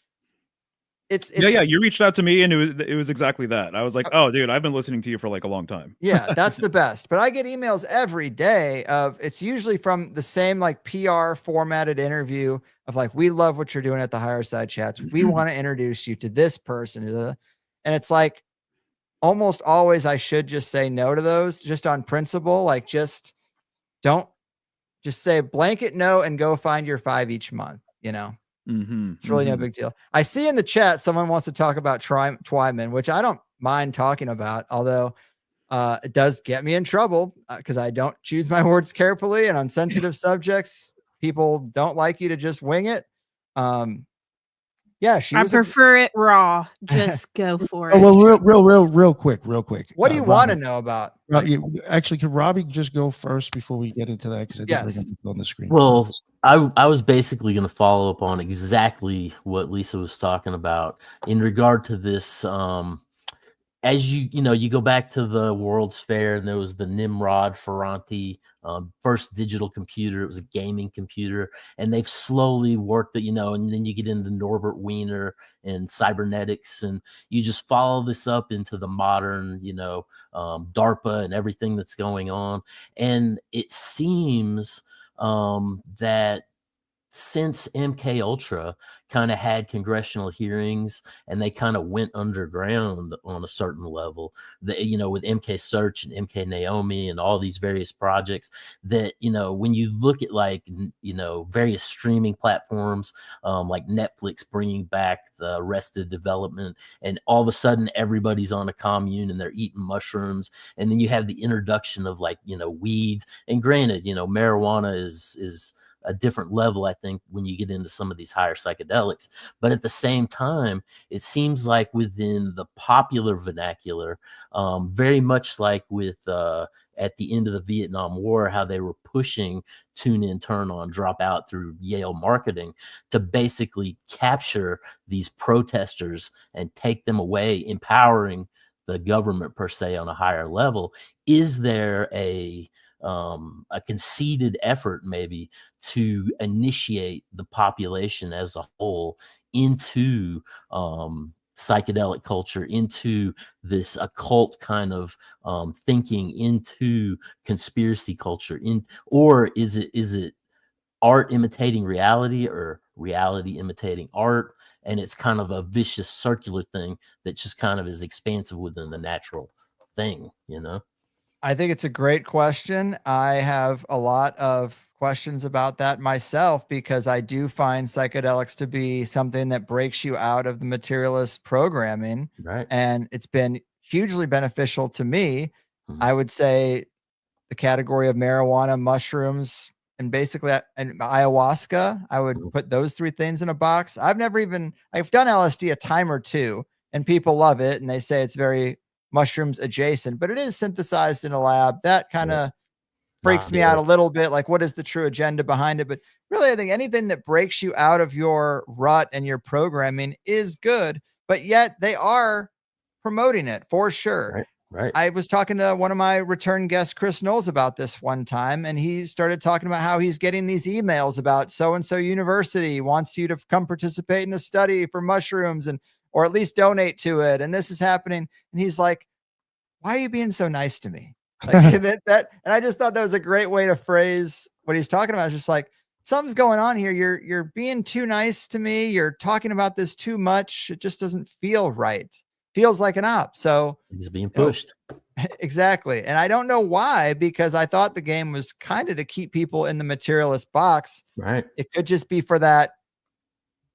it's you reached out to me and it was exactly that. I was like, oh dude, I've been listening to you for like a long time. Yeah, that's the best. But I get emails every day it's usually from the same like PR formatted interview of like, we love what you're doing at the Higherside Chats. We want to introduce you to this person. And it's like almost always I should just say no to those just on principle. Like just say blanket no and go find your 5 each month, you know? It's really no big deal. I see in the chat someone wants to talk about Twyman, which I don't mind talking about, although it does get me in trouble because I don't choose my words carefully, and on sensitive subjects, people don't like you to just wing it. Yeah, I prefer it raw. Just go for it. Oh, well, real quick. What do you want to know about? Actually, could Robby just go first before we get into that? Because I didn't bring it on the screen. Well, I was basically going to follow up on exactly what Lisa was talking about in regard to this. As you go back to the World's Fair, and there was the Nimrod Ferranti first digital computer. It was a gaming computer, and they've slowly worked it, and then you get into Norbert Wiener and cybernetics, and you just follow this up into the modern, DARPA and everything that's going on. And it seems that since MK Ultra kind of had congressional hearings and they kind of went underground on a certain level, that with MK Search and MK Naomi and all these various projects, that when you look at like various streaming platforms like Netflix bringing back the Arrested Development, and all of a sudden everybody's on a commune and they're eating mushrooms, and then you have the introduction of like weeds, and granted marijuana is a different level, I think, when you get into some of these higher psychedelics. But at the same time, it seems like within the popular vernacular, very much like with at the end of the Vietnam War, how they were pushing tune in, turn on, drop out through Yale marketing to basically capture these protesters and take them away, empowering the government per se on a higher level. Is there a conceded effort maybe to initiate the population as a whole into psychedelic culture, into this occult kind of thinking, into conspiracy culture, or is it art imitating reality or reality imitating art? And it's kind of a vicious circular thing that just kind of is expansive within the natural thing, I think it's a great question. I have a lot of questions about that myself, because I do find psychedelics to be something that breaks you out of the materialist programming. Right. And it's been hugely beneficial to me. I would say the category of marijuana, mushrooms, and basically and ayahuasca, I would put those 3 things in a box. I've done LSD a time or two, and people love it. And they say it's very mushrooms adjacent, but it is synthesized in a lab. That kind of freaks me out a little bit. Like, what is the true agenda behind it? But really, I think anything that breaks you out of your rut and your programming is good, but yet they are promoting it for sure. Right. I was talking to one of my return guests, Chris Knowles, about this one time, and he started talking about how he's getting these emails about so-and-so university wants you to come participate in a study for mushrooms or at least donate to it. And this is happening. And he's like, why are you being so nice to me? Like and I just thought that was a great way to phrase what he's talking about. It's just like, something's going on here. You're being too nice to me. You're talking about this too much. It just doesn't feel right. Feels like an op. So he's being pushed. Exactly. And I don't know why, because I thought the game was kind of to keep people in the materialist box. Right. It could just be for that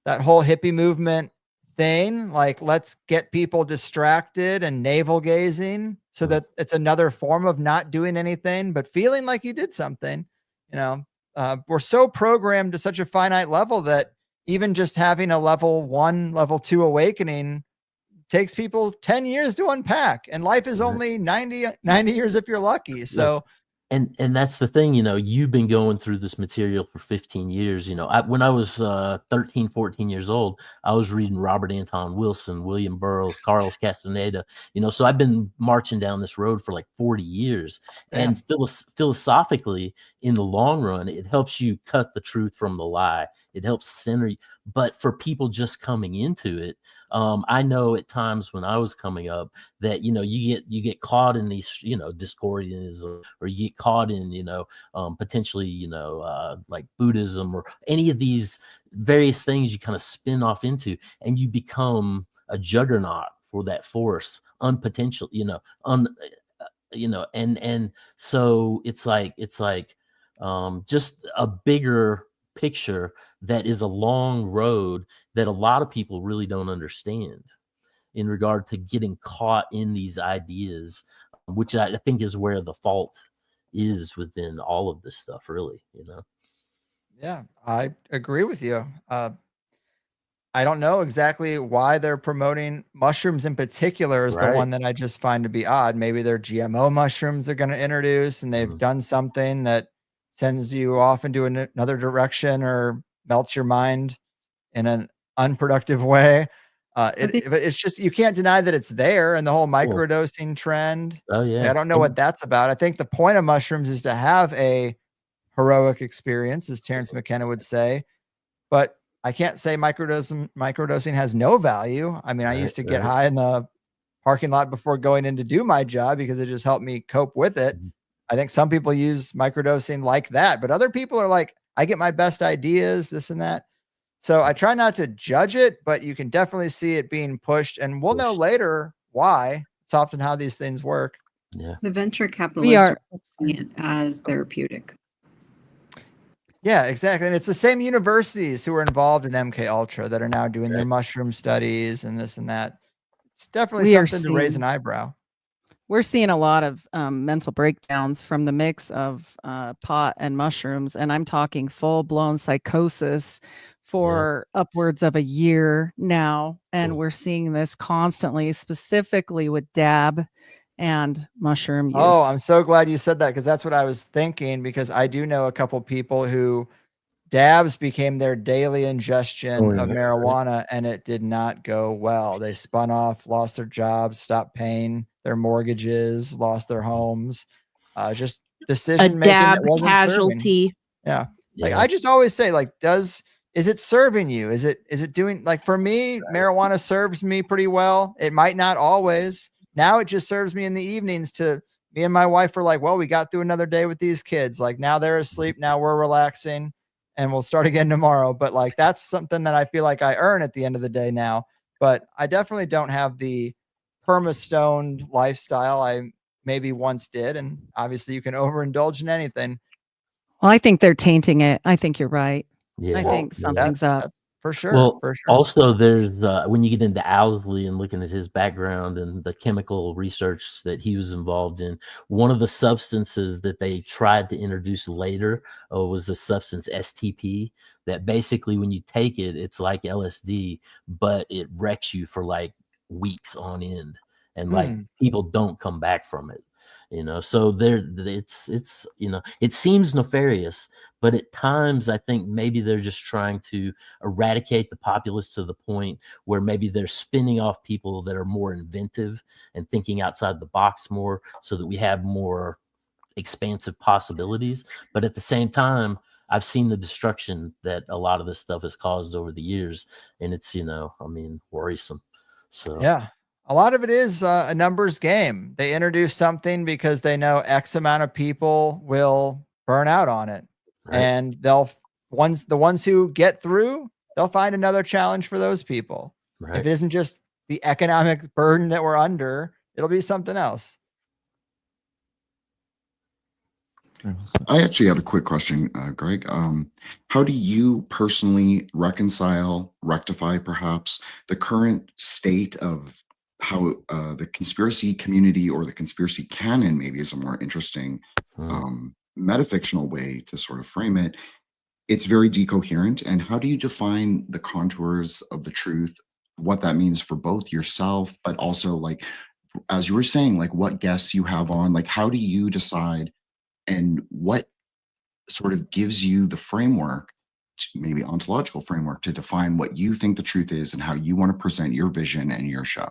whole hippie movement thing. Like, let's get people distracted and navel gazing so that it's another form of not doing anything, but feeling like you did something. We're so programmed to such a finite level that even just having a level 1, level 2 awakening takes people 10 years to unpack, and life is only 90 years if you're lucky. So and that's the thing, you've been going through this material for 15 years. When I was 13, 14 years old, I was reading Robert Anton Wilson, William Burroughs, Carlos Castaneda, so I've been marching down this road for like 40 years. Damn. And philosophically, in the long run, it helps you cut the truth from the lie. It helps center you. But for people just coming into it, I know at times when I was coming up that, you get caught in these, Discordianism, or you get caught in, potentially, like Buddhism or any of these various things you kind of spin off into, and you become a juggernaut for that force, unpotential, and so it's like just a bigger picture that is a long road that a lot of people really don't understand in regard to getting caught in these ideas, which I think is where the fault is within all of this stuff, really. Yeah, I agree with you. I don't know exactly why they're promoting mushrooms in particular is the one that I just find to be odd. Maybe they're GMO mushrooms they're going to introduce, and they've done something that sends you off into another direction or melts your mind in an unproductive way. It's just, you can't deny that it's there, and the whole microdosing trend. Oh yeah. I don't know what that's about. I think the point of mushrooms is to have a heroic experience, as Terrence McKenna would say, but I can't say microdosing has no value. I mean, I used to get high in the parking lot before going in to do my job because it just helped me cope with it. I think some people use microdosing like that, but other people are like, I get my best ideas, this and that. So I try not to judge it, but you can definitely see it being pushed, and we'll know later why. It's often how these things work. Yeah. The venture capitalists are using it as therapeutic. Yeah, exactly. And it's the same universities who are involved in MK Ultra that are now doing their mushroom studies and this and that. It's definitely something to raise an eyebrow. We're seeing a lot of mental breakdowns from the mix of pot and mushrooms. And I'm talking full-blown psychosis for upwards of a year now. And we're seeing this constantly, specifically with dab and mushroom use. Oh, I'm so glad you said that, because that's what I was thinking, because I do know a couple people who dabs became their daily ingestion of marijuana, and it did not go well. They spun off, lost their jobs, stopped paying their mortgages, lost their homes. Just decision making that wasn't casualty. serving. Yeah. Like I just always say, like, is it serving you? Is it doing, like, for me, marijuana serves me pretty well. It might not always. Now it just serves me in the evenings. To me and my wife are like, well, we got through another day with these kids. Like, now they're asleep. Now we're relaxing, and we'll start again tomorrow. But like, that's something that I feel like I earn at the end of the day now. But I definitely don't have the perma-stoned lifestyle I maybe once did. And obviously you can overindulge in anything. Well, I think they're tainting it. I think you're right. Yeah. I think something's up. For sure. Well, for sure. Also, there's when you get into Owsley and looking at his background and the chemical research that he was involved in, one of the substances that they tried to introduce later was the substance STP. That basically, when you take it, it's like LSD, but it wrecks you for like weeks on end, and like people don't come back from it. So it's it seems nefarious, but at times I think maybe they're just trying to eradicate the populace to the point where maybe they're spinning off people that are more inventive and thinking outside the box more, so that we have more expansive possibilities. But at the same time, I've seen the destruction that a lot of this stuff has caused over the years, and it's worrisome. So Yeah. A lot of it is a numbers game. They introduce something because they know X amount of people will burn out on it. Right. And the ones who get through, they'll find another challenge for those people. Right. If it isn't just the economic burden that we're under, it'll be something else. I actually had a quick question, Greg. How do you personally rectify perhaps the current state of how the conspiracy community, or the conspiracy canon maybe is a more interesting metafictional way to sort of frame it? It's very decoherent. And how do you define the contours of the truth, what that means for both yourself, but also, like, as you were saying, like what guests you have on, like how do you decide, and what sort of gives you the framework, maybe ontological framework, to define what you think the truth is and how you want to present your vision and your show?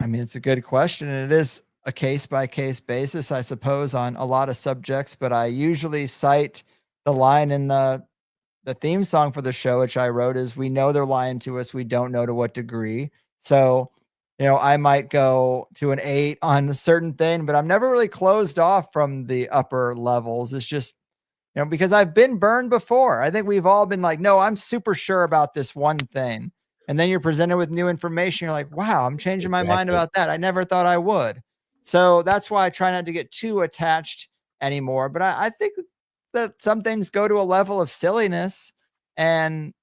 I mean, it's a good question. And it is a case by case basis, I suppose, on a lot of subjects, but I usually cite the line in the theme song for the show, which I wrote, is we know they're lying to us. We don't know to what degree. So, I might go to an 8 on a certain thing, but I'm never really closed off from the upper levels. It's just, because I've been burned before. I think we've all been like, no, I'm super sure about this one thing. And then you're presented with new information. You're like, wow, I'm changing my mind about that. I never thought I would. So that's why I try not to get too attached anymore. But I think that some things go to a level of silliness. And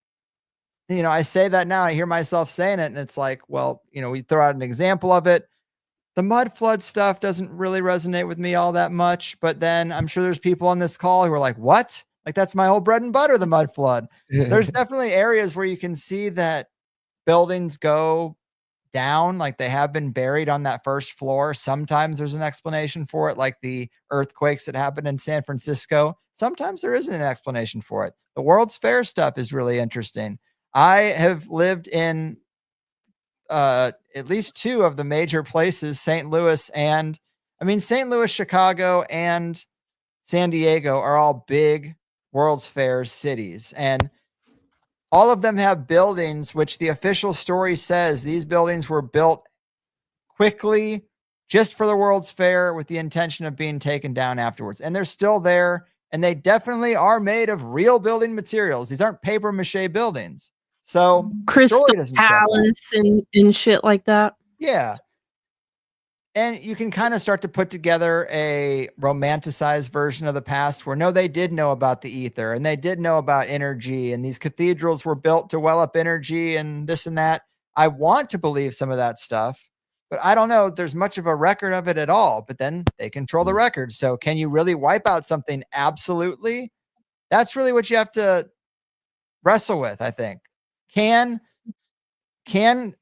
I say that now, I hear myself saying it, and it's like, well, we throw out an example of it. The mud flood stuff doesn't really resonate with me all that much, but then I'm sure there's people on this call who are like, what? Like, that's my whole bread and butter, the mud flood. There's definitely areas where you can see that buildings go down, like they have been buried on that first floor. Sometimes there's an explanation for it, like the earthquakes that happened in San Francisco. Sometimes there isn't an explanation for it. The World's Fair stuff is really interesting. I have lived in at least 2 of the major places, St. Louis, Chicago, and San Diego are all big World's Fair cities. And all of them have buildings, which the official story says these buildings were built quickly just for the World's Fair with the intention of being taken down afterwards. And they're still there. And they definitely are made of real building materials. These aren't paper mache buildings. So Crystal Palace and shit like that. Yeah. And you can kind of start to put together a romanticized version of the past where, no, they did know about the ether and they did know about energy, and these cathedrals were built to well up energy and this and that. I want to believe some of that stuff, but I don't know if there's much of a record of it at all. But then they control the record. So can you really wipe out something absolutely? That's really what you have to wrestle with, I think. Can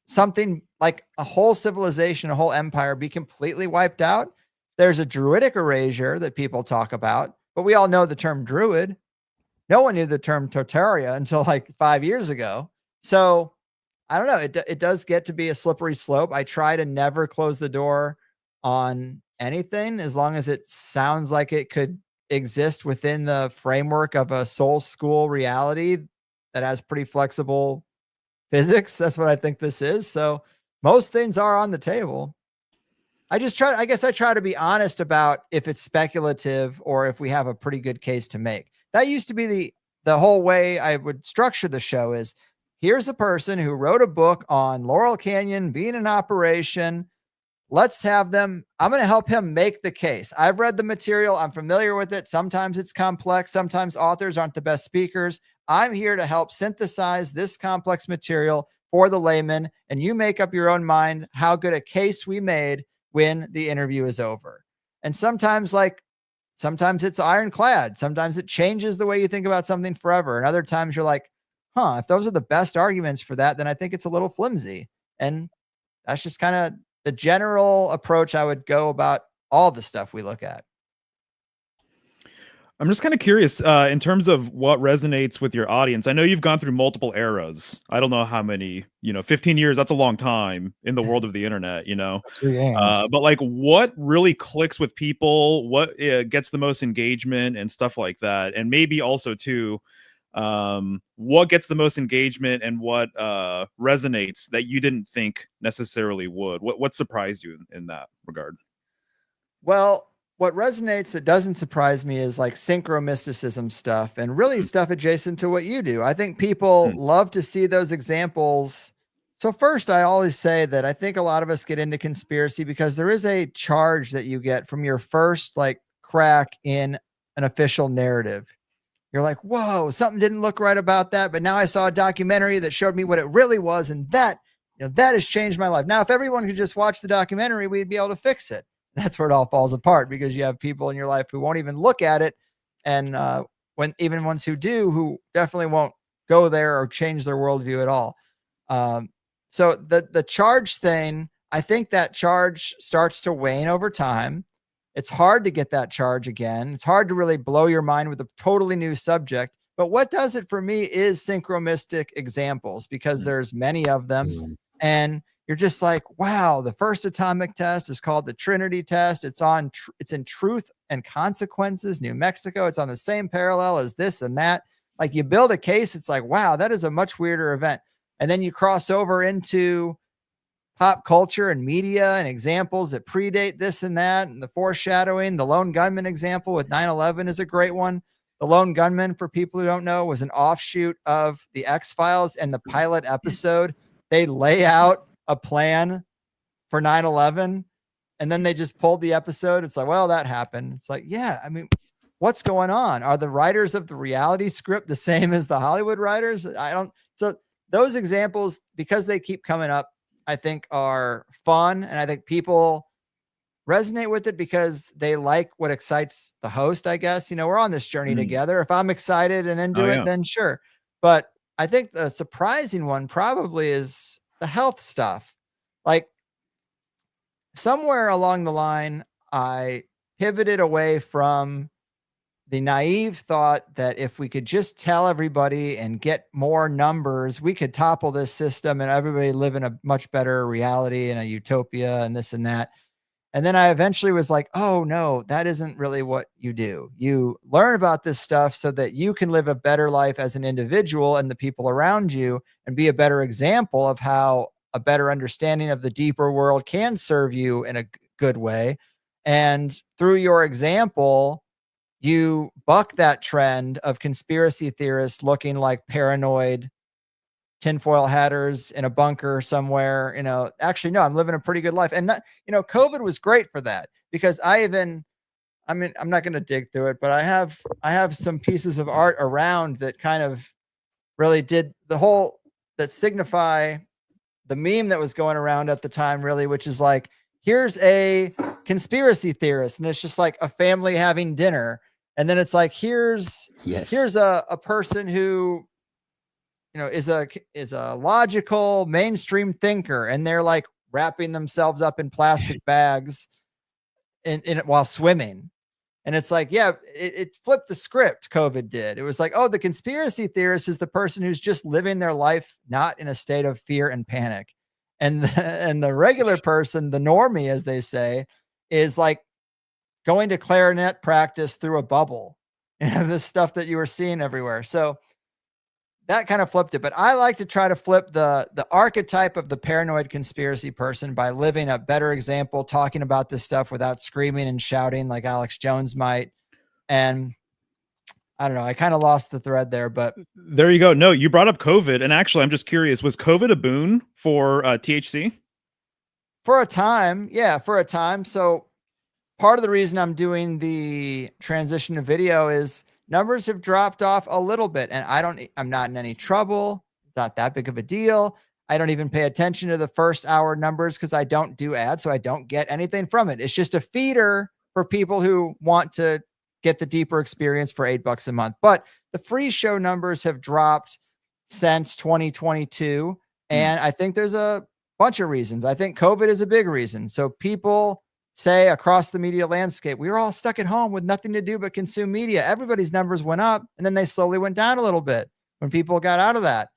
something like a whole civilization, a whole empire be completely wiped out? There's a druidic erasure that people talk about, but we all know the term druid. No one knew the term Tartaria until like 5 years ago. So I don't know. It does get to be a slippery slope. I try to never close the door on anything as long as it sounds like it could exist within the framework of a soul school reality that has pretty flexible physics. That's what I think this is. So most things are on the table. I guess I try to be honest about if it's speculative or if we have a pretty good case to make. That used to be the whole way I would structure the show is, here's a person who wrote a book on Laurel Canyon being in operation. Let's have them. I'm going to help him make the case. I've read the material. I'm familiar with it. Sometimes it's complex. Sometimes authors aren't the best speakers. I'm here to help synthesize this complex material for the layman, and you make up your own mind how good a case we made when the interview is over. And sometimes it's ironclad. Sometimes it changes the way you think about something forever. And other times you're like, if those are the best arguments for that, then I think it's a little flimsy. And that's just kind of the general approach I would go about all the stuff we look at. I'm just kind of curious in terms of what resonates with your audience. I know you've gone through multiple eras. I don't know how many, 15 years, that's a long time in the world of the internet, but like what really clicks with people, what gets the most engagement and stuff like that. And maybe also too, what gets the most engagement and what resonates that you didn't think necessarily would. What surprised you in that regard? Well, what resonates that doesn't surprise me is like synchromysticism stuff and really stuff adjacent to what you do. I think people love to see those examples. So first, I always say that I think a lot of us get into conspiracy because there is a charge that you get from your first like crack in an official narrative. You're like, whoa, something didn't look right about that. But now I saw a documentary that showed me what it really was. And that has changed my life. Now, if everyone could just watch the documentary, we'd be able to fix it. That's where it all falls apart because you have people in your life who won't even look at it. And even ones who do, who definitely won't go there or change their worldview at all. So the charge thing, I think that charge starts to wane over time. It's hard to get that charge again. It's hard to really blow your mind with a totally new subject. But what does it for me is synchromistic examples because there's many of them. And you're just like, wow, the first atomic test is called the Trinity test. It's in Truth and Consequences, New Mexico. It's on the same parallel as this and that. Like you build a case. It's like, wow, that is a much weirder event. And then you cross over into pop culture and media and examples that predate this and that. And the foreshadowing, the lone gunman example with 9/11 is a great one. The lone gunman, for people who don't know, was an offshoot of the X-Files, and the pilot episode, they lay out a plan for 9/11 and then they just pulled the episode. It's like, well, that happened. It's like, yeah, I mean, what's going on? Are the writers of the reality script the same as the Hollywood writers? So those examples, because they keep coming up, I think are fun. And I think people resonate with it because they like what excites the host, I guess. We're on this journey together. If I'm excited and into it, then sure. But I think the surprising one probably is the health stuff. Like somewhere along the line, I pivoted away from the naive thought that if we could just tell everybody and get more numbers, we could topple this system and everybody live in a much better reality and a utopia and this and that. And then I eventually was like, oh no, that isn't really what you do. You learn about this stuff so that you can live a better life as an individual and the people around you and be a better example of how a better understanding of the deeper world can serve you in a good way. And through your example, you buck that trend of conspiracy theorists looking like paranoid tinfoil hatters in a bunker somewhere. Actually, no, I'm living a pretty good life. And COVID was great for that because I'm not going to dig through it, but I have some pieces of art around that kind of really did that signify the meme that was going around at the time, really, which is like, here's a conspiracy theorist. And it's just like a family having dinner. And then it's like, here's a person who, is a logical mainstream thinker. And they're like wrapping themselves up in plastic bags in it while swimming. And it's like, yeah, it flipped the script. COVID did. It was like, oh, the conspiracy theorist is the person who's just living their life, not in a state of fear and panic. And the regular person, the normie, as they say, is like going to clarinet practice through a bubble. This stuff that you were seeing everywhere. So that kind of flipped it. But I like to try to flip the archetype of the paranoid conspiracy person by living a better example, talking about this stuff without screaming and shouting like Alex Jones might. And I don't know, I kind of lost the thread there, but there you go. No, you brought up COVID. And actually, I'm just curious, was COVID a boon for THC? For a time. Yeah, for a time. So part of the reason I'm doing the transition to video is numbers have dropped off a little bit, and I'm not in any trouble. It's not that big of a deal. I don't even pay attention to the first hour numbers because I don't do ads, so I don't get anything from it. It's just a feeder for people who want to get the deeper experience for $8 a month. But the free show numbers have dropped since 2022. And I think there's a bunch of reasons. I think COVID is a big reason. So people say across the media landscape, we were all stuck at home with nothing to do but consume media. Everybody's numbers went up, and then they slowly went down a little bit when people got out of that.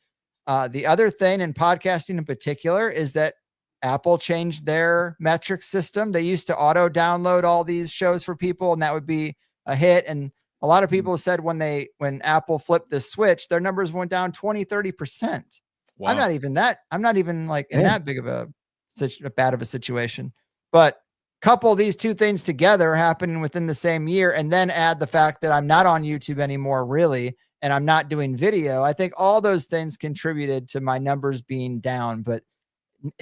The other thing in podcasting in particular is that Apple changed their metric system. They used to auto download all these shows for people, and that would be a hit. And a lot of people said when Apple flipped the switch, their numbers went down 20-30%. Wow. I'm not even like in that big of such a bad of a situation. But couple these two things together happening within the same year, and then add the fact that I'm not on YouTube anymore, really, and I'm not doing video. I think all those things contributed to my numbers being down. But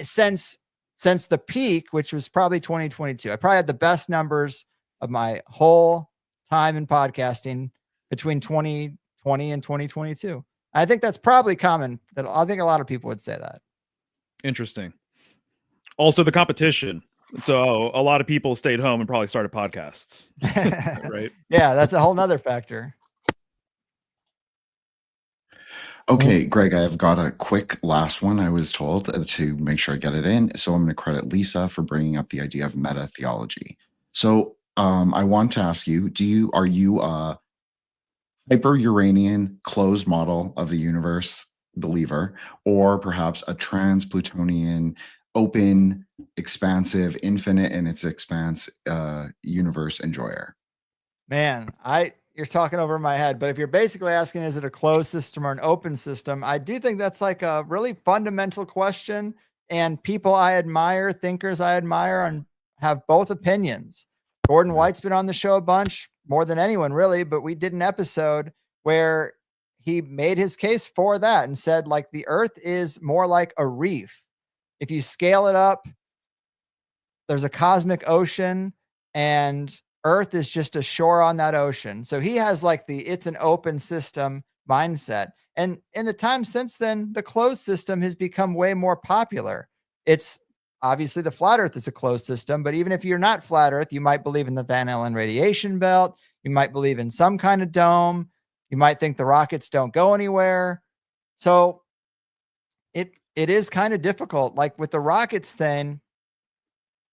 since the peak, which was probably 2022, I probably had the best numbers of my whole time in podcasting between 2020 and 2022. I think that's probably common. That I think a lot of people would say that. Interesting. Also, the competition. So a lot of people stayed home and probably started podcasts, right? Yeah, that's a whole nother factor. Okay, Greg, I've got a quick last one I was told to make sure I get it in. So I'm going to credit Lisa for bringing up the idea of meta theology. So I want to ask you, are you a hyper-Uranian closed model of the universe believer, or perhaps a trans-Plutonian open, expansive, infinite in its expanse universe enjoyer? Man, you're talking over my head, but if you're basically asking, is it a closed system or an open system? I do think that's like a really fundamental question, and people I admire, thinkers I admire, and have both opinions. Gordon White's been on the show a bunch, more than anyone really, but we did an episode where he made his case for that and said, like, the earth is more like a reef. If you scale it up, there's a cosmic ocean, and Earth is just a shore on that ocean. So he has like it's an open system mindset. And in the time since then, the closed system has become way more popular. It's obviously the flat Earth is a closed system, but even if you're not flat Earth, you might believe in the Van Allen radiation belt. You might believe in some kind of dome. You might think the rockets don't go anywhere. So it is kind of difficult. Like with the rockets thing,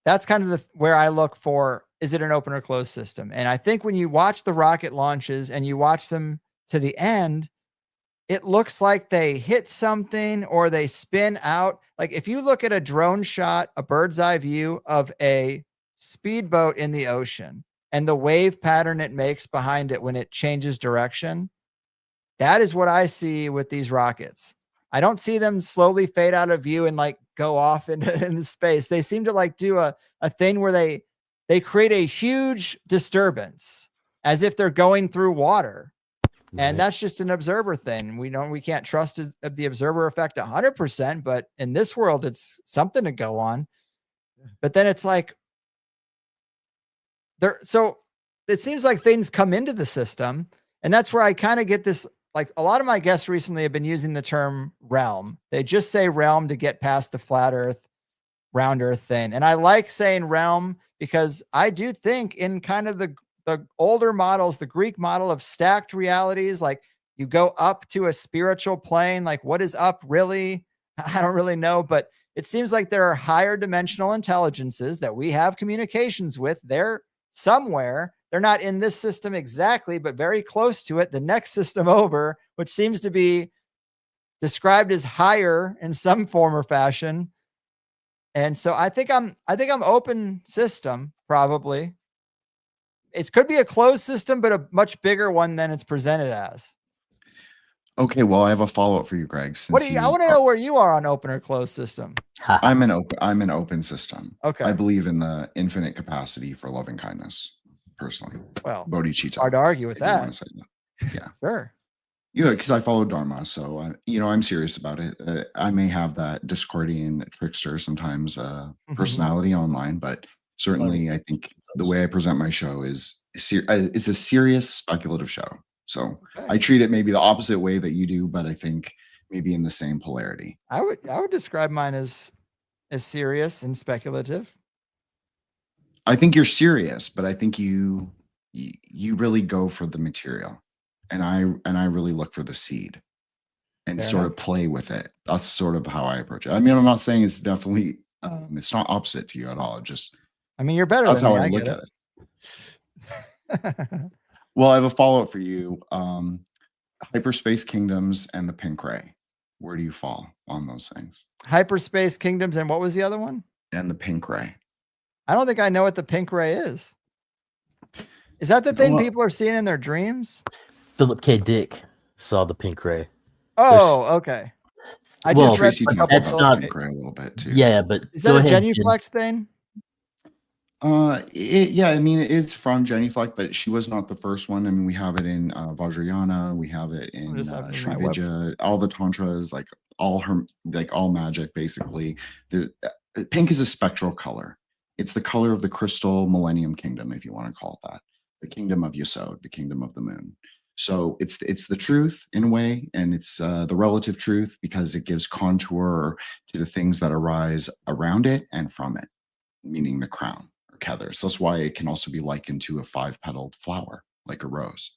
that's kind of where I look for, is it an open or closed system? And I think when you watch the rocket launches and you watch them to the end, it looks like they hit something or they spin out. Like if you look at a drone shot, a bird's eye view of a speedboat in the ocean and the wave pattern it makes behind it when it changes direction, that is what I see with these rockets. I don't see them slowly fade out of view and like go off into space. They seem to like do a thing where they create a huge disturbance as if they're going through water. Right. And that's just an observer thing. We can't trust the observer effect 100%, but in this world, it's something to go on. But then it's like so it seems like things come into the system, and that's where I kind of get this. Like a lot of my guests recently have been using the term realm. They just say realm to get past the flat earth, round earth thing. And I like saying realm because I do think in kind of the older models, the Greek model of stacked realities, like you go up to a spiritual plane, like what is up really? I don't really know, but it seems like there are higher dimensional intelligences that we have communications with. They're somewhere. They're not in this system exactly, but very close to it. The next system over, which seems to be described as higher in some form or fashion. And so I think I'm open system, probably. It could be a closed system, but a much bigger one than it's presented as. Okay, well, I have a follow-up for you, Greg. I want to know where you are on open or closed system. I'm an open system. Okay. I believe in the infinite capacity for loving kindness, personally. Well, bodhicitta. Hard to argue with that. Yeah. Sure. Yeah, because I follow Dharma, so I'm serious about it. I may have that Discordian trickster sometimes personality online, but certainly I think the way I present my show is it's a serious speculative show. So I treat it maybe the opposite way that you do, but I think maybe in the same polarity. I would describe mine as serious and speculative. I think you're serious, but I think you really go for the material, and I really look for the seed and sort of play with it. That's sort of how I approach it. I mean, I'm not saying it's definitely it's not opposite to you at all. It just I mean, you're better That's than how me. I get look at it. Well, I have a follow-up for you. Hyperspace Kingdoms and the Pink Ray. Where do you fall on those things? Hyperspace Kingdoms, and what was the other one? And the Pink Ray. I don't think I know what the Pink Ray is. Is that the thing Well- people are seeing in their dreams? Philip K. Dick saw the Pink Ray. Oh, okay. I Well, just read Tracy a talked couple that's about not- the Pink Ray a little bit too. Yeah, but Is go that a ahead, Jen. genuflex thing? Yeah, I mean, it is from genuflect, but she was not the first one. I mean, we have it in Vajrayana, we have it in just having Sri my web. Vidya, all the tantras, like all magic, basically. The pink is a spectral color. It's the color of the crystal millennium kingdom, if you want to call it that. The kingdom of Yesod, the kingdom of the moon. So it's the truth in a way, and it's the relative truth because it gives contour to the things that arise around it and from it, meaning the crown. Feathers. So that's why it can also be likened to a 5-petaled flower, like a rose.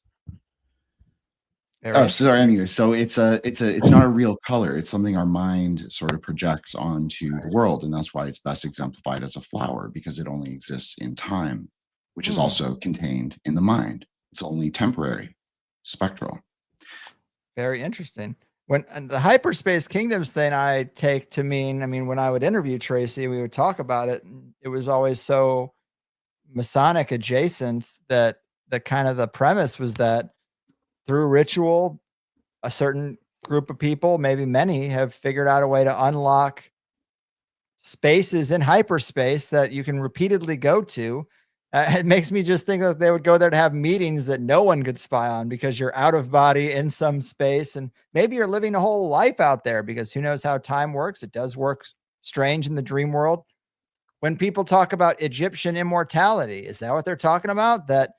Sorry. Anyway, so it's not a real color. It's something our mind sort of projects onto the world, and that's why it's best exemplified as a flower because it only exists in time, which is also contained in the mind. It's only temporary, spectral. Very interesting. And the hyperspace kingdoms thing I take to mean, I mean, when I would interview Tracy, we would talk about it. And it was always so Masonic adjacent that the kind of the premise was that through ritual, a certain group of people, maybe many, have figured out a way to unlock spaces in hyperspace that you can repeatedly go to. It makes me just think that they would go there to have meetings that no one could spy on because you're out of body in some space. And maybe you're living a whole life out there because who knows how time works. It does work strange in the dream world. When people talk about Egyptian immortality, is that what they're talking about? That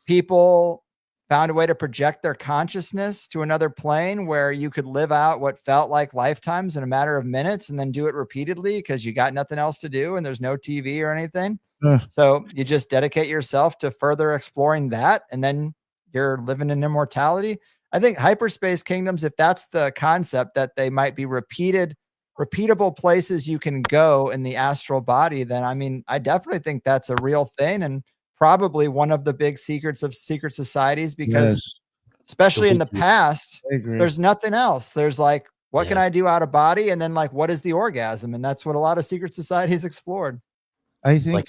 people found a way to project their consciousness to another plane where you could live out what felt like lifetimes in a matter of minutes and then do it repeatedly because you got nothing else to do and there's no TV or anything. So you just dedicate yourself to further exploring that, and then you're living in immortality. I think hyperspace kingdoms, if that's the concept, that they might be repeatable places you can go in the astral body, then I mean, I definitely think that's a real thing and probably one of the big secrets of secret societies because especially in the past, there's nothing else. There's like, what can I do out of body? And then like, what is the orgasm? And that's what a lot of secret societies explored. I think, Like,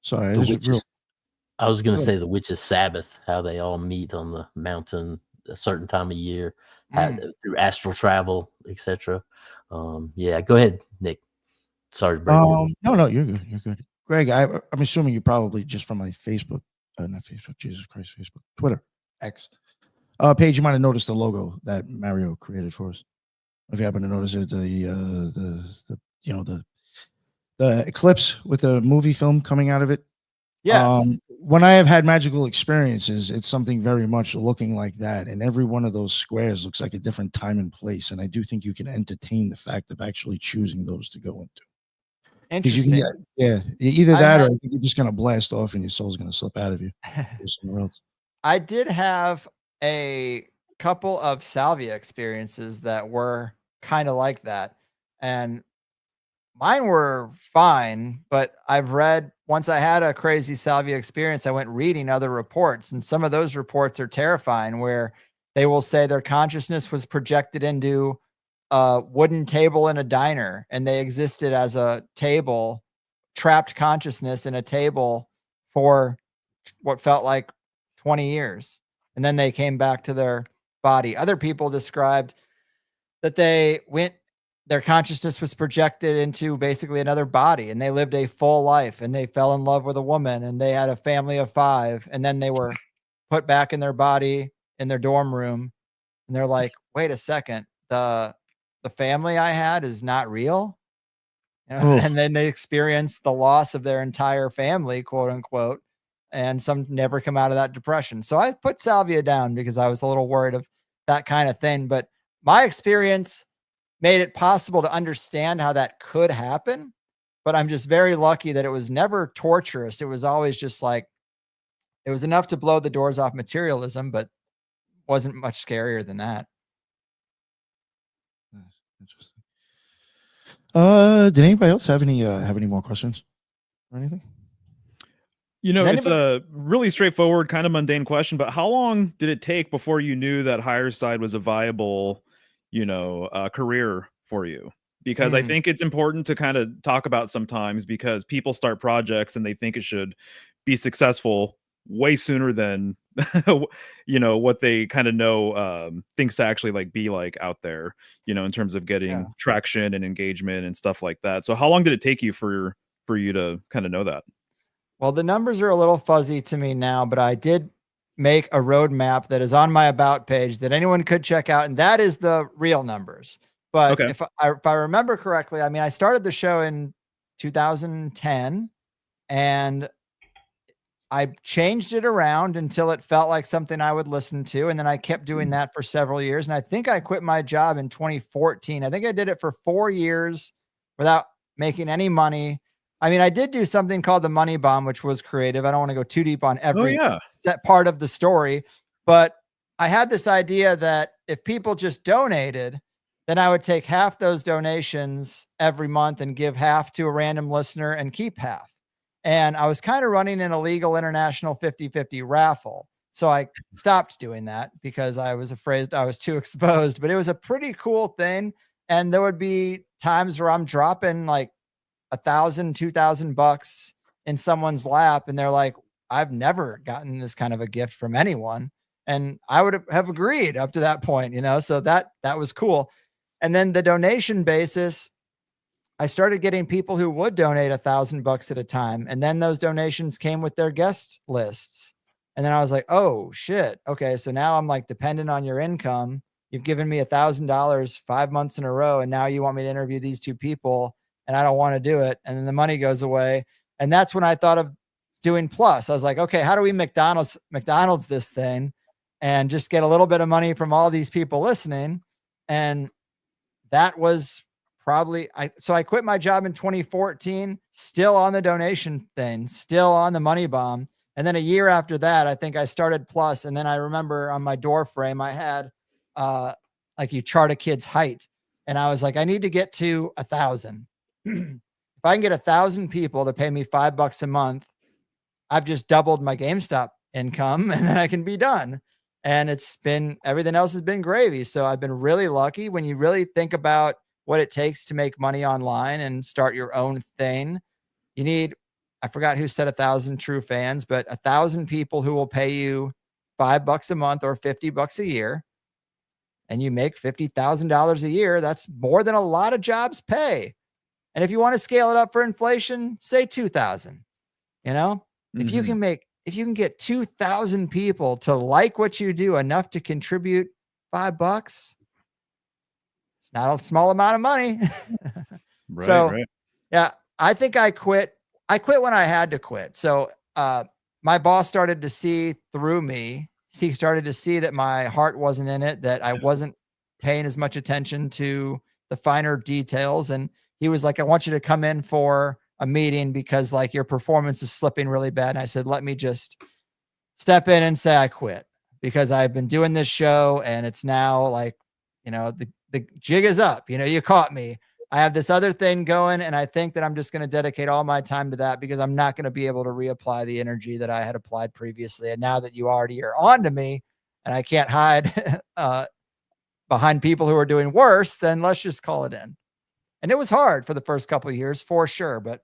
sorry, I was going to say the witches' Sabbath, how they all meet on the mountain a certain time of year, through astral travel, etc. Yeah, go ahead, Nick. Sorry to break you. No, you're good. You're good. Greg, I'm assuming you probably just from my Facebook, not Facebook, Jesus Christ, Facebook, Twitter, X page, you might have noticed the logo that Mario created for us. If you happen to notice it, the eclipse with the movie film coming out of it. Yes. When I have had magical experiences, it's something very much looking like that. And every one of those squares looks like a different time and place. And I do think you can entertain the fact of actually choosing those to go into. Interesting. Either that or I think you're just going to blast off and your soul's going to slip out of you. Somewhere else. I did have a couple of salvia experiences that were kind of like that. And mine were fine, but I've read, once I had a crazy salvia experience, I went reading other reports, and some of those reports are terrifying where they will say their consciousness was projected into a wooden table in a diner, and they existed as a table, trapped consciousness in a table for what felt like 20 years. And then they came back to their body. Other people described that they went, their consciousness was projected into basically another body, and they lived a full life, and they fell in love with a woman, and they had a family of 5, and then they were put back in their body in their dorm room, and they're like, wait a second, the family I had is not real. And then they experience the loss of their entire family, quote unquote, and some never come out of that depression. So I put salvia down because I was a little worried of that kind of thing, but my experience made it possible to understand how that could happen. But I'm just very lucky that it was never torturous. It was always just like, it was enough to blow the doors off materialism, but wasn't much scarier than that. Interesting. Did anybody else have any more questions or anything? You know, Does it's a really straightforward, kind of mundane question, but how long did it take before you knew that Higherside was a viable, career for you? Because I think it's important to kind of talk about sometimes, because people start projects and they think it should be successful way sooner than what they kind of know things to actually like be like out there, in terms of getting traction and engagement and stuff like that. So how long did it take you for you to kind of know that? Well, the numbers are a little fuzzy to me now, but I did make a roadmap that is on my about page that anyone could check out, and that is the real numbers. But Okay. if I remember correctly, I mean, I started the show in 2010, and I changed it around until it felt like something I would listen to, and then I kept doing that for several years, and I think I quit my job in 2014. I think I did it for 4 years without making any money. I mean, I did do something called the money bomb, which was creative. I don't want to go too deep on every that part of the story, but I had this idea that if people just donated, then I would take half those donations every month and give half to a random listener and keep half. And I was kind of running an illegal international 50-50 raffle. So I stopped doing that because I was afraid I was too exposed, but it was a pretty cool thing. And there would be times where I'm dropping like $1,000, $2,000 in someone's lap, and they're like, I've never gotten this kind of a gift from anyone. And I would have agreed up to that point, so that was cool. And then the donation basis, I started getting people who would donate $1,000 at a time. And then those donations came with their guest lists. And then I was like, oh shit. Okay. So now I'm like dependent on your income. You've given me $1,000 5 months in a row. And now you want me to interview these two people, and I don't want to do it. And then the money goes away. And that's when I thought of doing Plus. I was like, okay, how do we McDonald's this thing and just get a little bit of money from all these people listening? And that was probably, so I quit my job in 2014, still on the donation thing, still on the money bomb. And then a year after that, I think I started Plus. And then I remember on my door frame, I had like you chart a kid's height. And I was like, I need to get to 1,000. If I can get 1,000 people to pay me $5 a month, I've just doubled my GameStop income, and then I can be done. And everything else has been gravy. So I've been really lucky. When you really think about what it takes to make money online and start your own thing, you need, I forgot who said 1,000 true fans, but 1,000 people who will pay you $5 a month or $50 a year. And you make $50,000 a year. That's more than a lot of jobs pay. And if you want to scale it up for inflation, say 2,000, if you can get 2,000 people to like what you do enough to contribute $5, it's not a small amount of money. Right. Yeah, I think I quit. I quit when I had to quit. So, my boss started to see through me. He started to see that my heart wasn't in it, that I wasn't paying as much attention to the finer details. And he was like, I want you to come in for a meeting because like your performance is slipping really bad. And I said, let me just step in and say I quit, because I've been doing this show and it's now like, the jig is up, you caught me. I have this other thing going, and I think that I'm just going to dedicate all my time to that, because I'm not going to be able to reapply the energy that I had applied previously. And now that you already are on to me and I can't hide behind people who are doing worse, then let's just call it in. And it was hard for the first couple of years for sure. But,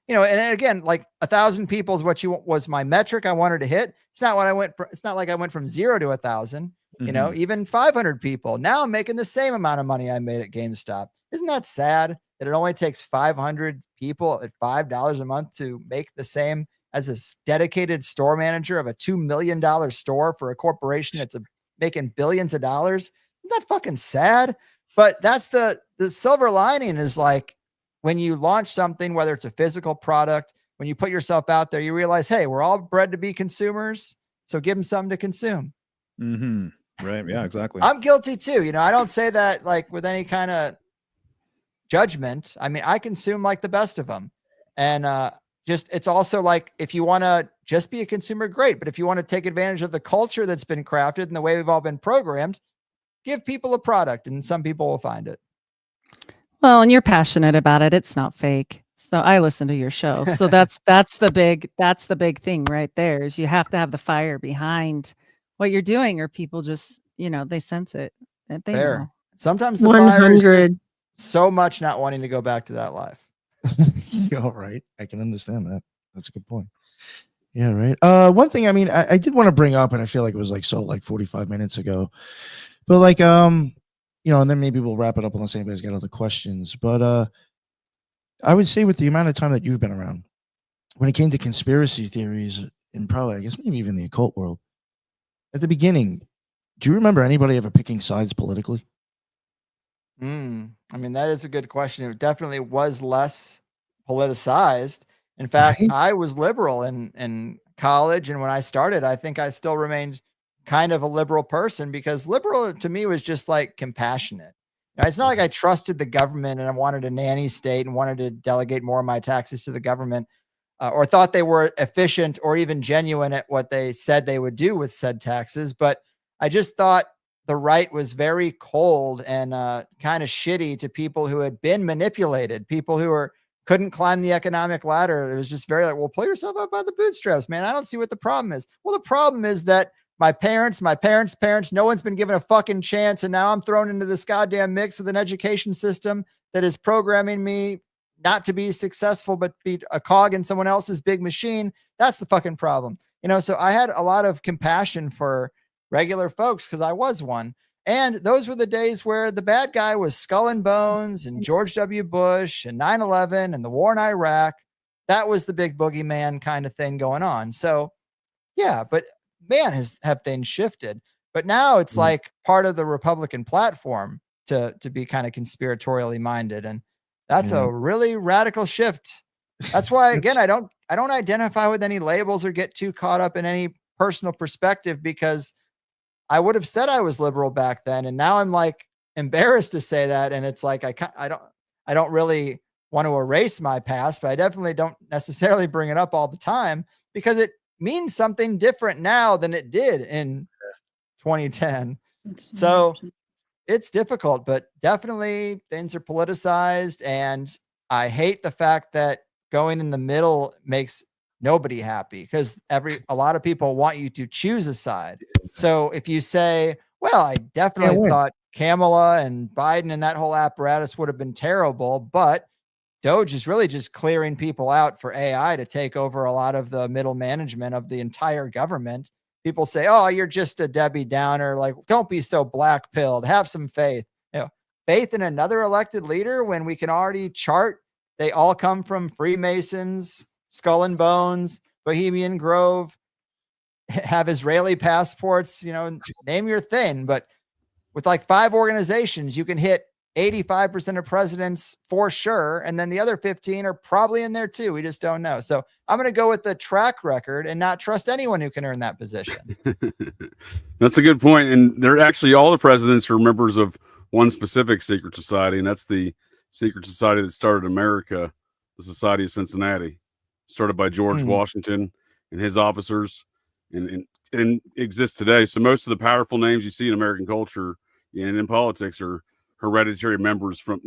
and again, like 1,000 people is was my metric I wanted to hit. It's not what I went for. It's not like I went from 0 to 1,000, even 500 people. Now I'm making the same amount of money I made at GameStop. Isn't that sad that it only takes 500 people at $5 a month to make the same as a dedicated store manager of a $2 million store for a corporation that's making billions of dollars? Isn't that fucking sad? But that's the silver lining, is like when you launch something, whether it's a physical product, when you put yourself out there, you realize, hey, we're all bred to be consumers. So give them something to consume. Right. Yeah, exactly. I'm guilty too. I don't say that like with any kind of judgment. I mean, I consume like the best of them. And it's also like, if you want to just be a consumer, great. But if you want to take advantage of the culture that's been crafted and the way we've all been programmed, give people a product and some people will find it. Well, and you're passionate about it. It's not fake. So I listen to your show. So that's the big thing right there is you have to have the fire behind what you're doing, or people just, they sense it. And they Fair. know. Sometimes the fire is just 100. so much not wanting to go back to that life. You're right. I can understand that. That's a good point. Yeah, right. One thing, I mean, I did want to bring up, and I feel like it was like 45 minutes ago, but like, and then maybe we'll wrap it up unless anybody's got other questions. But I would say with the amount of time that you've been around, when it came to conspiracy theories and probably, I guess, maybe even the occult world, at the beginning, do you remember anybody ever picking sides politically? I mean, that is a good question. It definitely was less politicized. In fact, Right? I was liberal in college, and when I started, I think I still remained kind of a liberal person, because liberal to me was just like compassionate. It's not like I trusted the government and I wanted a nanny state and wanted to delegate more of my taxes to the government, or thought they were efficient or even genuine at what they said they would do with said taxes. But I just thought the right was very cold and kind of shitty to people who had been manipulated, people who couldn't climb the economic ladder. It was just very like, well, pull yourself up by the bootstraps, man. I don't see what the problem is. Well, the problem is that my parents, no one's been given a fucking chance. And now I'm thrown into this goddamn mix with an education system that is programming me not to be successful, but be a cog in someone else's big machine. That's the fucking problem. So I had a lot of compassion for regular folks because I was one. And those were the days where the bad guy was Skull and Bones and George W. Bush and 9/11 and the war in Iraq. That was the big boogeyman kind of thing going on. So yeah, but man, have things shifted. But now it's like part of the Republican platform to be kind of conspiratorially minded. And that's a really radical shift. That's why, again, I don't identify with any labels or get too caught up in any personal perspective, because I would have said I was liberal back then, and now I'm like embarrassed to say that. And it's like I don't really want to erase my past, but I definitely don't necessarily bring it up all the time, because it means something different now than it did in 2010. So it's difficult, but definitely things are politicized, and I hate the fact that going in the middle makes nobody happy, because a lot of people want you to choose a side. So if you say, well, I definitely thought Kamala and Biden and that whole apparatus would have been terrible, but Doge is really just clearing people out for AI to take over a lot of the middle management of the entire government. People say, oh, you're just a Debbie Downer. Like, don't be so black pilled. Have some faith. Faith in another elected leader when we can already chart they all come from Freemasons, Skull and Bones, Bohemian Grove, have Israeli passports, name your thing. But with like 5 organizations, you can hit 85% of presidents for sure. And then the other 15 are probably in there too. We just don't know. So I'm going to go with the track record and not trust anyone who can earn that position. That's a good point. And they're actually, all the presidents are members of one specific secret society, and that's the secret society that started America, the Society of Cincinnati, started by George Washington and his officers, and exists today. So most of the powerful names you see in American culture and in politics are hereditary members from,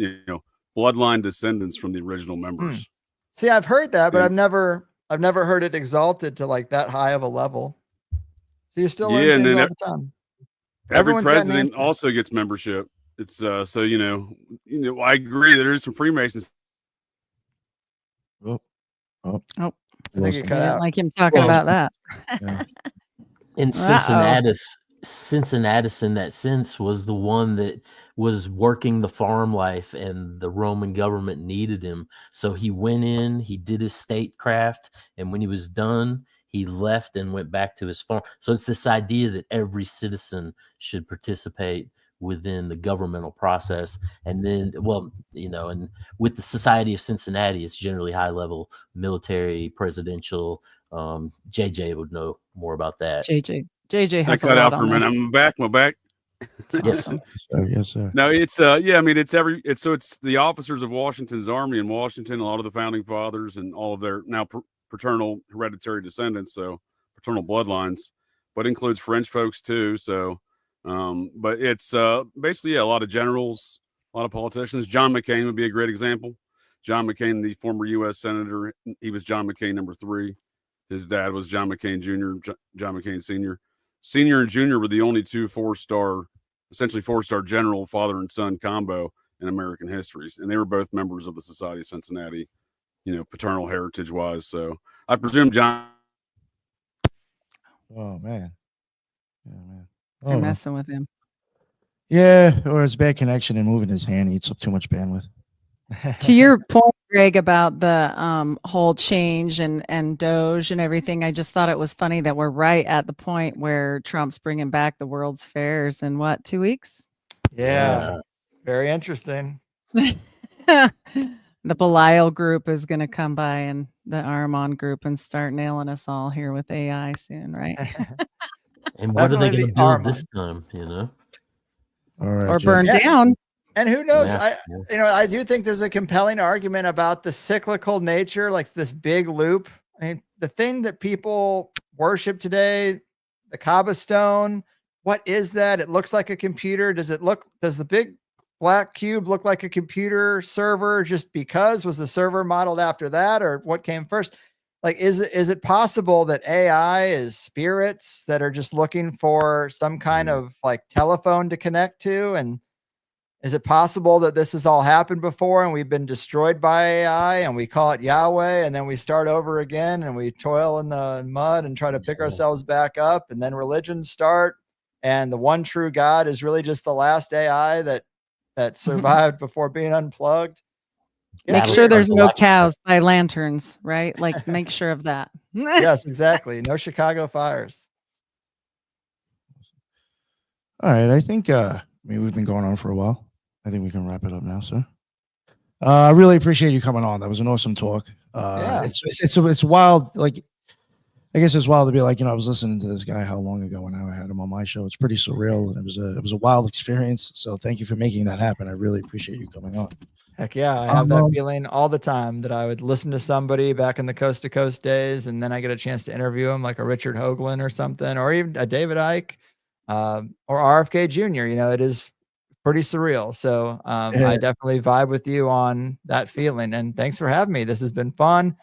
bloodline descendants from the original members. See, I've heard that, but I've never heard it exalted to like that high of a level. So you're still learning things all the time. Every president also gets membership. It's so I agree there is some Freemasons. I think you cut out. Like him talking about that. And Cincinnatus in that sense was the one that was working the farm life, and the Roman government needed him. So he went in, he did his statecraft, and when he was done, he left and went back to his farm. So it's this idea that every citizen should participate within the governmental process. And then, and with the Society of Cincinnati, it's generally high level military, presidential. JJ would know more about that. JJ has I cut out for a minute. I'm back. My back. Yes. Yes, sir. No, it's it's the officers of Washington's army in Washington, a lot of the founding fathers and all of their now paternal hereditary descendants, so paternal bloodlines, but includes French folks too. So but it's basically a lot of generals, a lot of politicians. John McCain would be a great example. John McCain, the former U.S. Senator, he was John McCain number 3. His dad was John McCain Jr., John McCain Sr. Senior and Junior were the only two essentially four-star general father and son combo in American histories. And they were both members of the Society of Cincinnati, paternal heritage-wise. So I presume John. Oh, man. Yeah, man. You're messing with him. Yeah, or it's bad connection and moving his hand eats up too much bandwidth. To your point, Greg, about the whole change and Doge and everything, I just thought it was funny that we're right at the point where Trump's bringing back the World's Fairs in 2 weeks? Yeah. Very interesting. The Belial group is going to come by, and the Armand group, and start nailing us all here with AI soon, right? And what are they going to build Armand this time, All right, or burn down? And who knows? Yeah. I do think there's a compelling argument about the cyclical nature, like this big loop. I mean, the thing that people worship today, the Kaaba stone, what is that? It looks like a computer. Does the big black cube look like a computer server just because? Was the server modeled after that, or what came first? Like, is it possible that AI is spirits that are just looking for some kind of like telephone to connect to? And is it possible that this has all happened before and we've been destroyed by AI and we call it Yahweh, and then we start over again and we toil in the mud and try to pick ourselves back up, and then religions start, and the one true God is really just the last AI that survived before being unplugged? Make sure there's no cows by lanterns, right? Like, make sure of that. Yes, exactly. No Chicago fires. All right, I think we've been going on for a while. I think we can wrap it up now, sir. I really appreciate you coming on. That was an awesome talk. It's wild. Like, I guess it's wild to be like, I was listening to this guy how long ago, and now I had him on my show. It's pretty surreal, and it was a wild experience. So thank you for making that happen. I really appreciate you coming on. Heck yeah, I have that feeling all the time that I would listen to somebody back in the Coast to Coast days, and then I get a chance to interview him, like a Richard Hoagland or something, or even a David Icke, or RFK Jr. It is pretty surreal. So I definitely vibe with you on that feeling. And thanks for having me. This has been fun.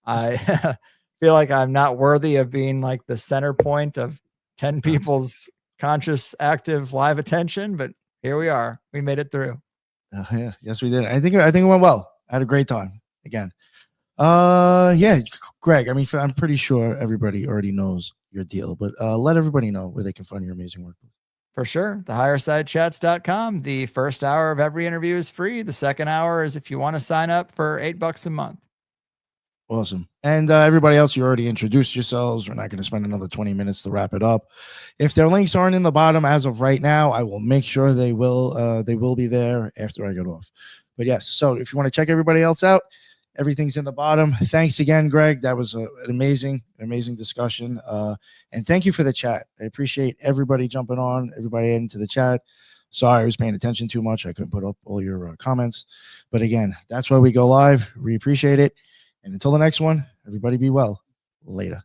I feel like I'm not worthy of being like the center point of 10 people's conscious, active, live attention, but here we are. We made it through. Yeah, yes, we did. I think it went well. I had a great time again. Yeah, Greg, I'm pretty sure everybody already knows your deal, but let everybody know where they can find your amazing work. For sure. The Highersidechats.com. The first hour of every interview is free. The second hour is if you want to sign up for $8 a month. Awesome. And everybody else, you already introduced yourselves. We're not going to spend another 20 minutes to wrap it up. If their links aren't in the bottom as of right now, I will make sure they will be there after I get off. But yes, so if you want to check everybody else out, everything's in the bottom. Thanks again, Greg. That was an amazing discussion. And thank you for the chat. I appreciate everybody jumping on, everybody into the chat. Sorry, I was paying attention too much. I couldn't put up all your comments. But again, that's why we go live. We appreciate it. And until the next one, everybody be well. Later.